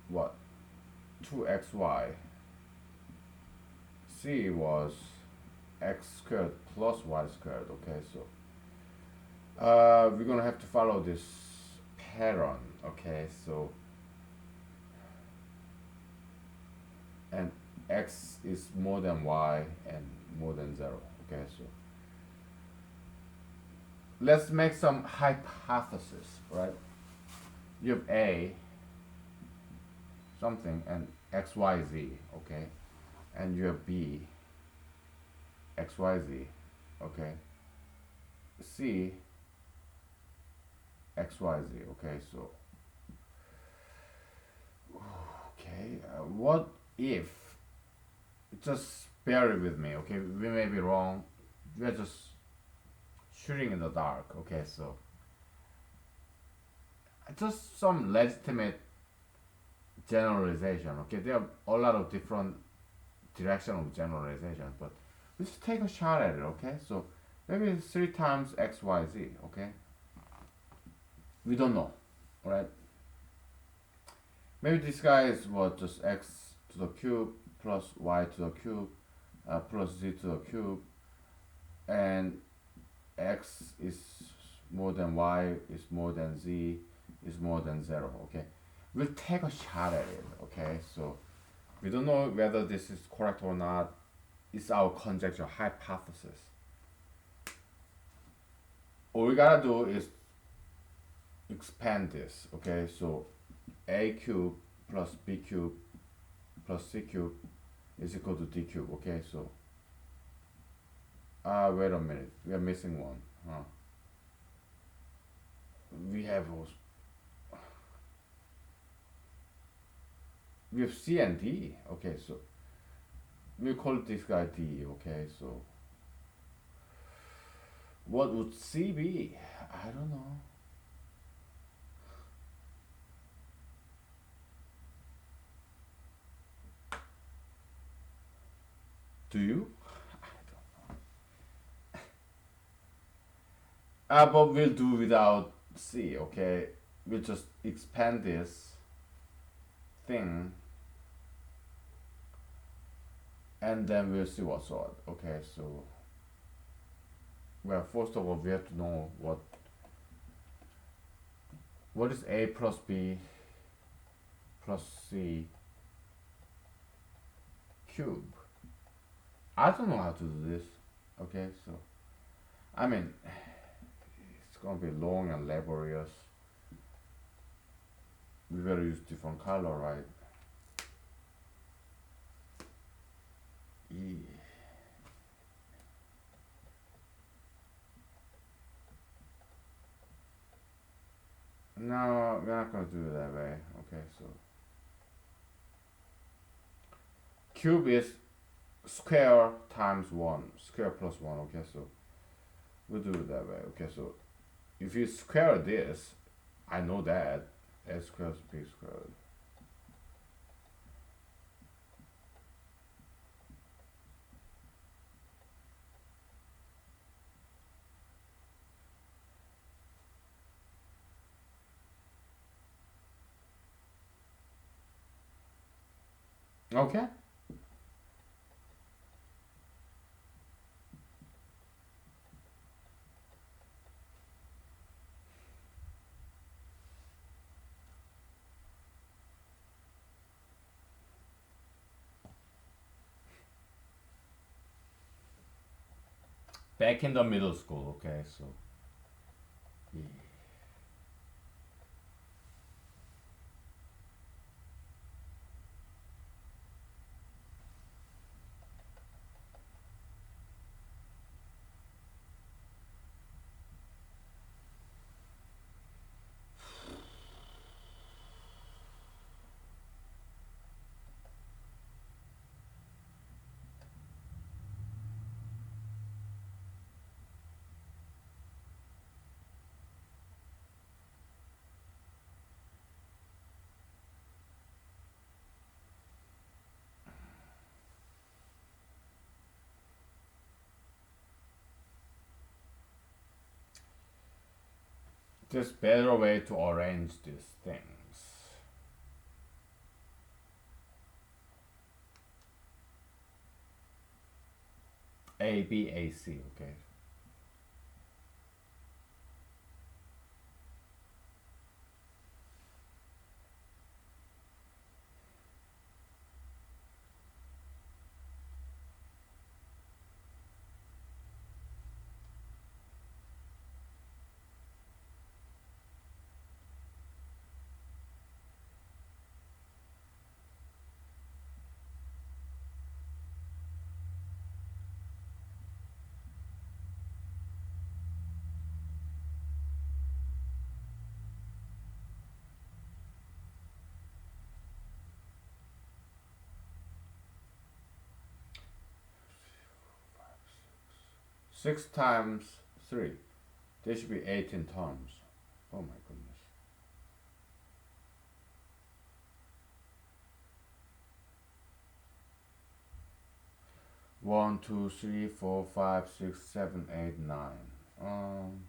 what? 2xy. C was x squared plus y squared. Okay, so we're gonna have to follow this pattern. Okay, so and x is more than y and more than 0. Okay, so let's make some hypothesis, right? You have a something and x y z, okay, and you have b x y z, okay, c x y z, okay, so okay, what if, just bear it with me, okay, we may be wrong, we're just shooting in the dark, okay, so just some legitimate generalization, okay, there are a lot of different direction of generalization, but let's take a shot at it, okay, so maybe it's 3 times x y z, okay, we don't know, right? Maybe this guy is what, just x to the cube plus y to the cube plus z to the cube, and x is more than y, is more than z, is more than 0, okay? We'll take a shot at it, okay? So we don't know whether this is correct or not. It's our conjecture, hypothesis. All we gotta do is expand this, okay? So a cube plus b cube plus c cube is equal to d cube, okay? So wait a minute, we are missing one, huh? We have C and D, okay, so we call this guy D, okay, so What would C be? I don't know. Do you? But we'll do without C, okay? We'll just expand this thing and then we'll see what's what. Okay, so well, first of all, we have to know what is A plus B plus C cube. I don't know how to do this. Okay, so I mean, it's gonna be long and laborious. We gotta use different color, right? Yeah. No, we're not gonna do it that way. Okay, so cube is square times 1, square plus 1. Okay, so we'll do it that way. Okay, so if you square this, I know that a squared is b squared. Okay. Back in the middle school. Okay, so yeah. 'There's better way to arrange these things. A B A C. Okay. 6 times 3. There should be 18 terms. Oh my goodness. 1, 2, 3, 4, 5, 6, 7, 8, 9. Um,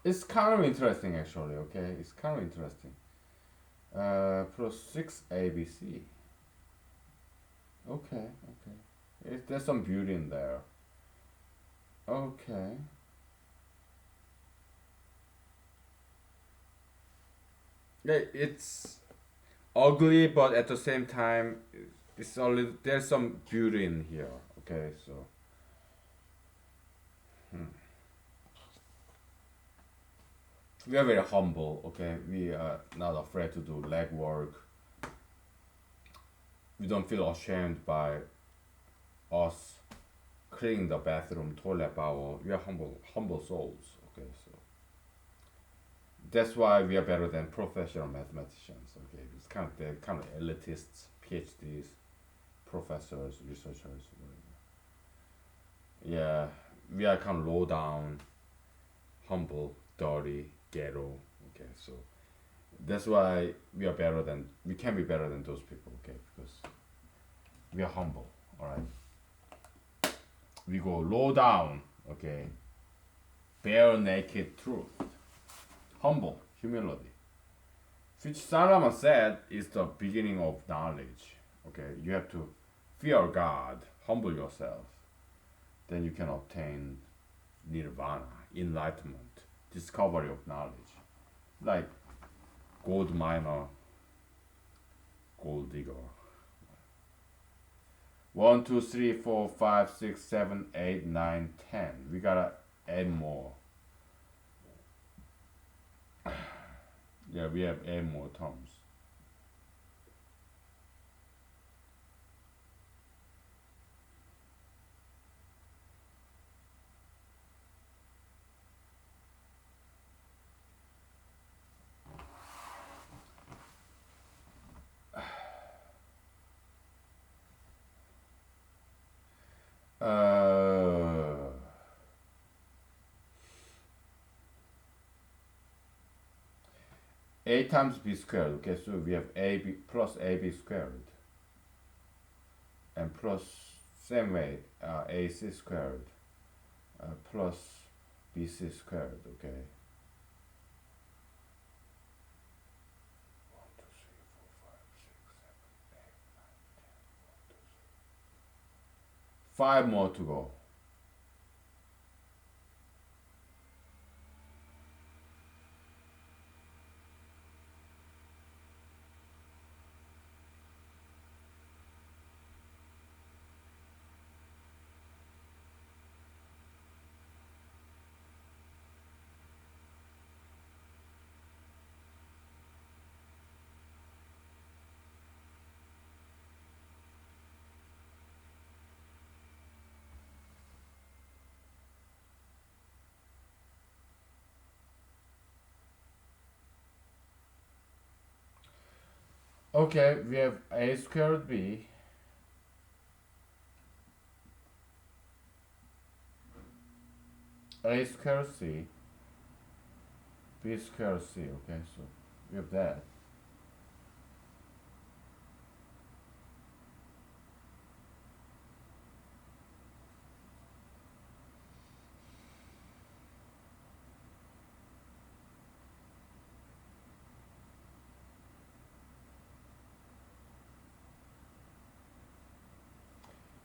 it's kind of interesting actually, okay? It's kind of interesting. Plus 6 ABC. Okay, okay. There's some beauty in there. Okay. Yeah, it's ugly, but at the same time, it's a little, there's some beauty in here. Okay, so we are very humble. Okay, we are not afraid to do leg work. We don't feel ashamed by us cleaning the bathroom, toilet bowl. We are humble souls. Okay, so that's why we are better than professional mathematicians. Okay, it's kind of they're kind of elitists, PhDs, professors, researchers, whatever. Yeah, we are kind of low down, humble, dirty, ghetto. Okay, so that's why we can be better than those people. Okay, because we are humble. All right, we go low down. Okay, bare naked truth, humble, humility, which Solomon said is the beginning of knowledge. Okay, you have to fear God, humble yourself, then you can obtain nirvana, enlightenment, discovery of knowledge. Like gold miner, gold digger. 1, 2, 3, 4, 5, 6, 7, 8, 9, 10. We gotta add more. Yeah, we have add more terms. Uh, a times b squared. Okay, so we have ab plus ab squared, and plus same way ac squared plus bc squared. Okay. 5 more to go. Okay, we have a squared b, a squared c, b squared c. Okay, so we have that.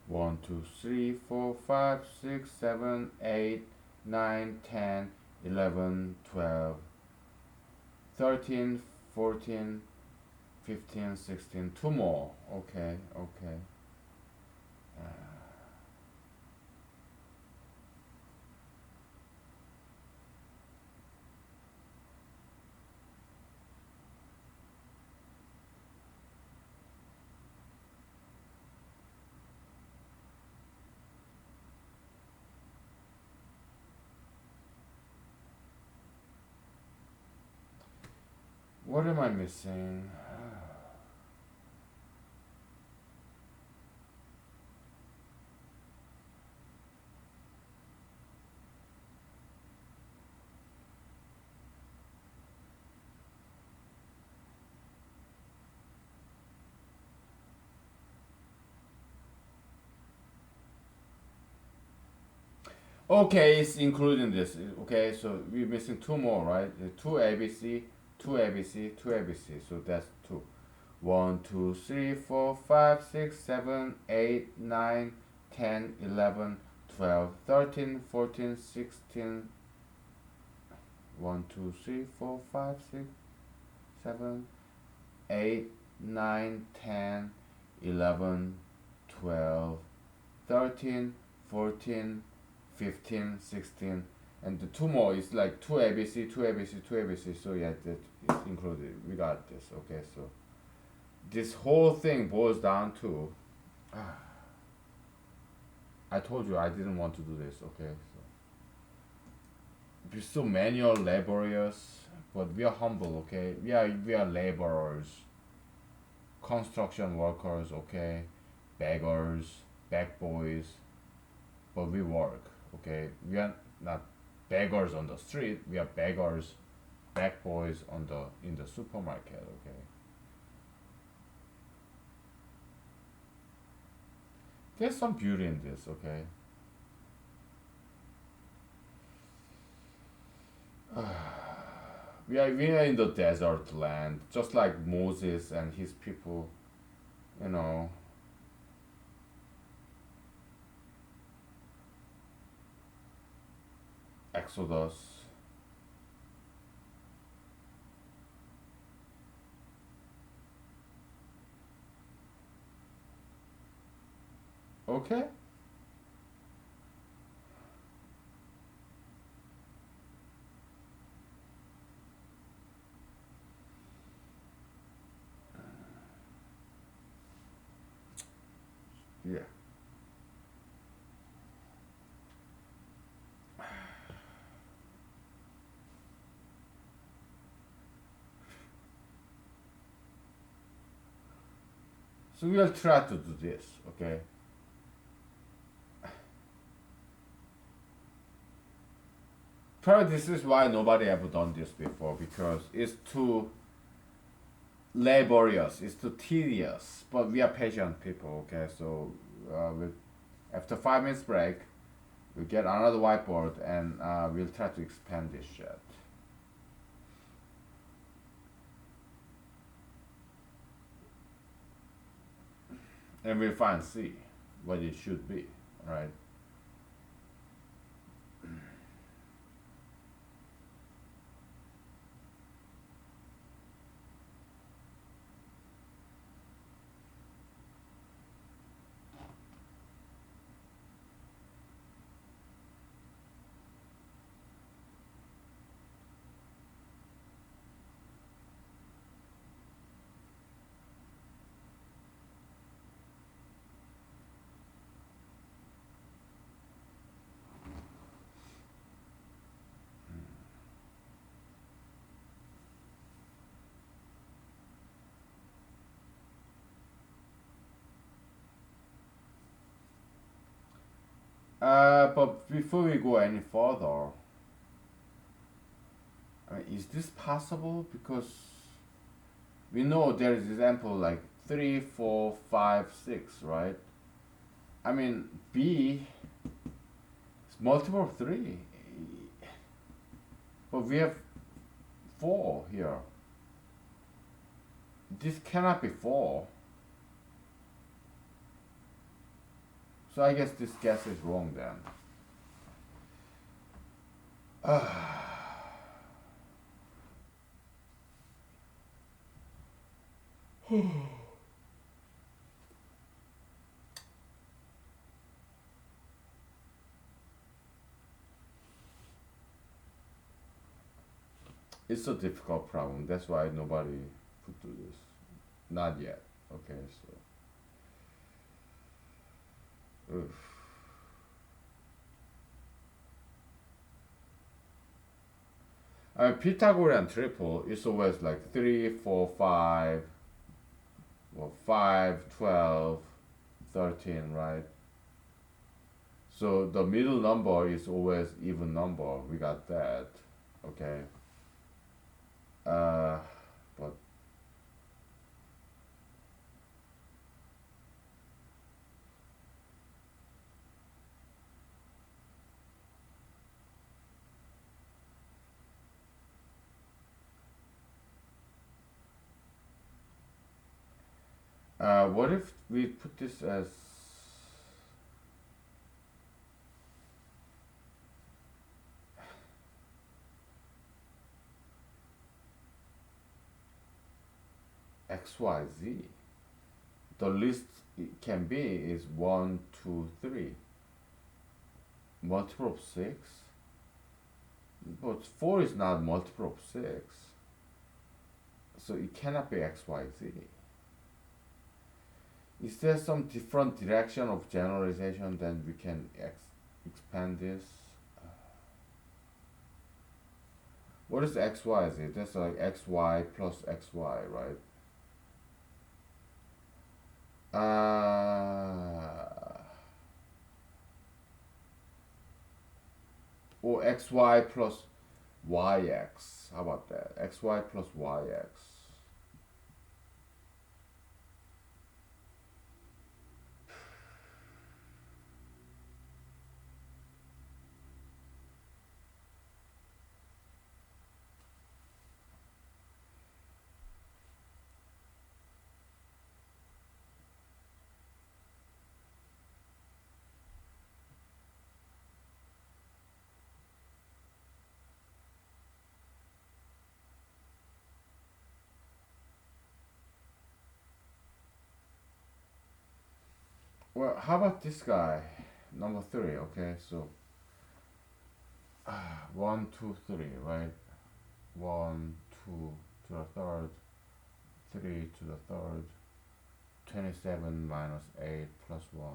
1, 2, 3, 4, 5, 6, 7, 8, 9, 10, 11, 12, 13, 14, 15, 16. Two more. Okay, okay. What am I missing? Okay, it's including this. Okay, so we're missing two more, right? Two ABC, two ABC, two ABC. So that's two. 1, 2, 3, 4, 5, 6, 7, 8, 9, 10, 11, 12, 13, 14, 16. 1, 2, 3, 4, 5, 6, 7, 8, 9, 10, 11, 12, 13, 14, 15, 16, and the two more is like 2 ABC, 2 ABC, 2 ABC. So yeah, that is included. We got this. Okay, so this whole thing boils down to. I told you I didn't want to do this. Okay, so we're so manual, laborious, but we are humble. Okay, we are laborers, construction workers. Okay, beggars, bag boys, but we work. Okay, we are not beggars on the street. We are beggars, bag boys on the in the supermarket. Okay, there's some beauty in this. Okay, we are in the desert land, just like Moses and his people. You know, Exodus. Okay. Yeah. So we'll try to do this. Okay. Probably this is why nobody ever done this before, because it's too laborious, it's too tedious. But we are patient people. Okay. So after 5 minutes break, we get another whiteboard and we'll try to expand this shit. And we'll find C, what it should be, right? But before we go any further, I mean, is this possible? Because we know there is example like 3, 4, 5, 6, right? I mean, B is multiple of 3, but we have 4 here. This cannot be 4. So I guess this guess is wrong then. It's a difficult problem. That's why nobody could do this. Not yet. Okay, so. Oof. Pythagorean triple is always like 3, 4, 5, well, 5, 12, 13, right? So the middle number is always even number. We got that. Okay. Uh, but what if we put this as XYZ. The least it can be is 1, 2, 3. Multiple of 6? But 4 is not multiple of 6. So it cannot be XYZ. Is there some different direction of generalization then we can expand this? What is XYZ? That's like XY plus XY, right? Or XY plus YX. How about that? XY plus YX. Well, how about this guy? Number 3, okay, so 1, 2, 3, right? 1, 2 to the third, 3 to the third, 27 minus 8 plus 1.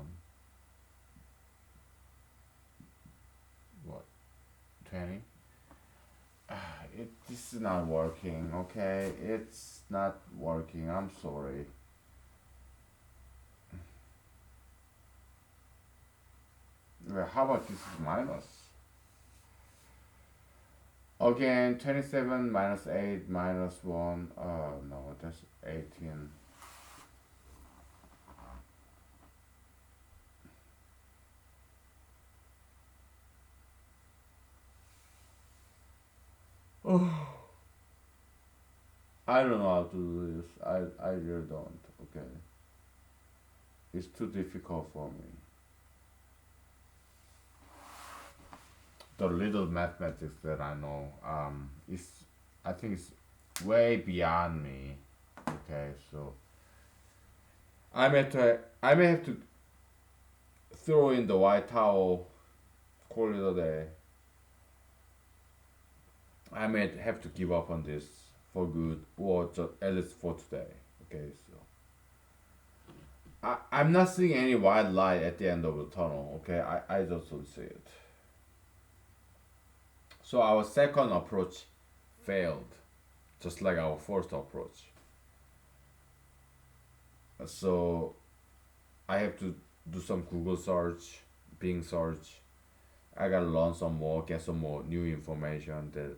What? 20? This is not working, okay? It's not working, I'm sorry. Well, how about this is minus? Again, 27 minus 8 minus 1. Oh no, that's 18. Oh, I don't know how to do this. I really don't. Okay. It's too difficult for me. The little mathematics that I know, is I think it's way beyond me. Okay, so I may have to throw in the white towel, call it a day. I may have to give up on this for good, or just at least for today. Okay, so I'm not seeing any white light at the end of the tunnel. Okay, I just don't see it. So our second approach failed, just like our first approach. So I have to do some Google search, Bing search. I gotta learn some more, get some more new information that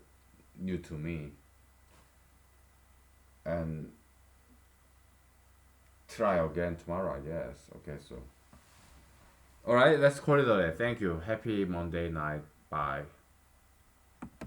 new to me, and try again tomorrow, I guess. Okay, so all right, let's call it a day. Thank you. Happy Monday night. Bye.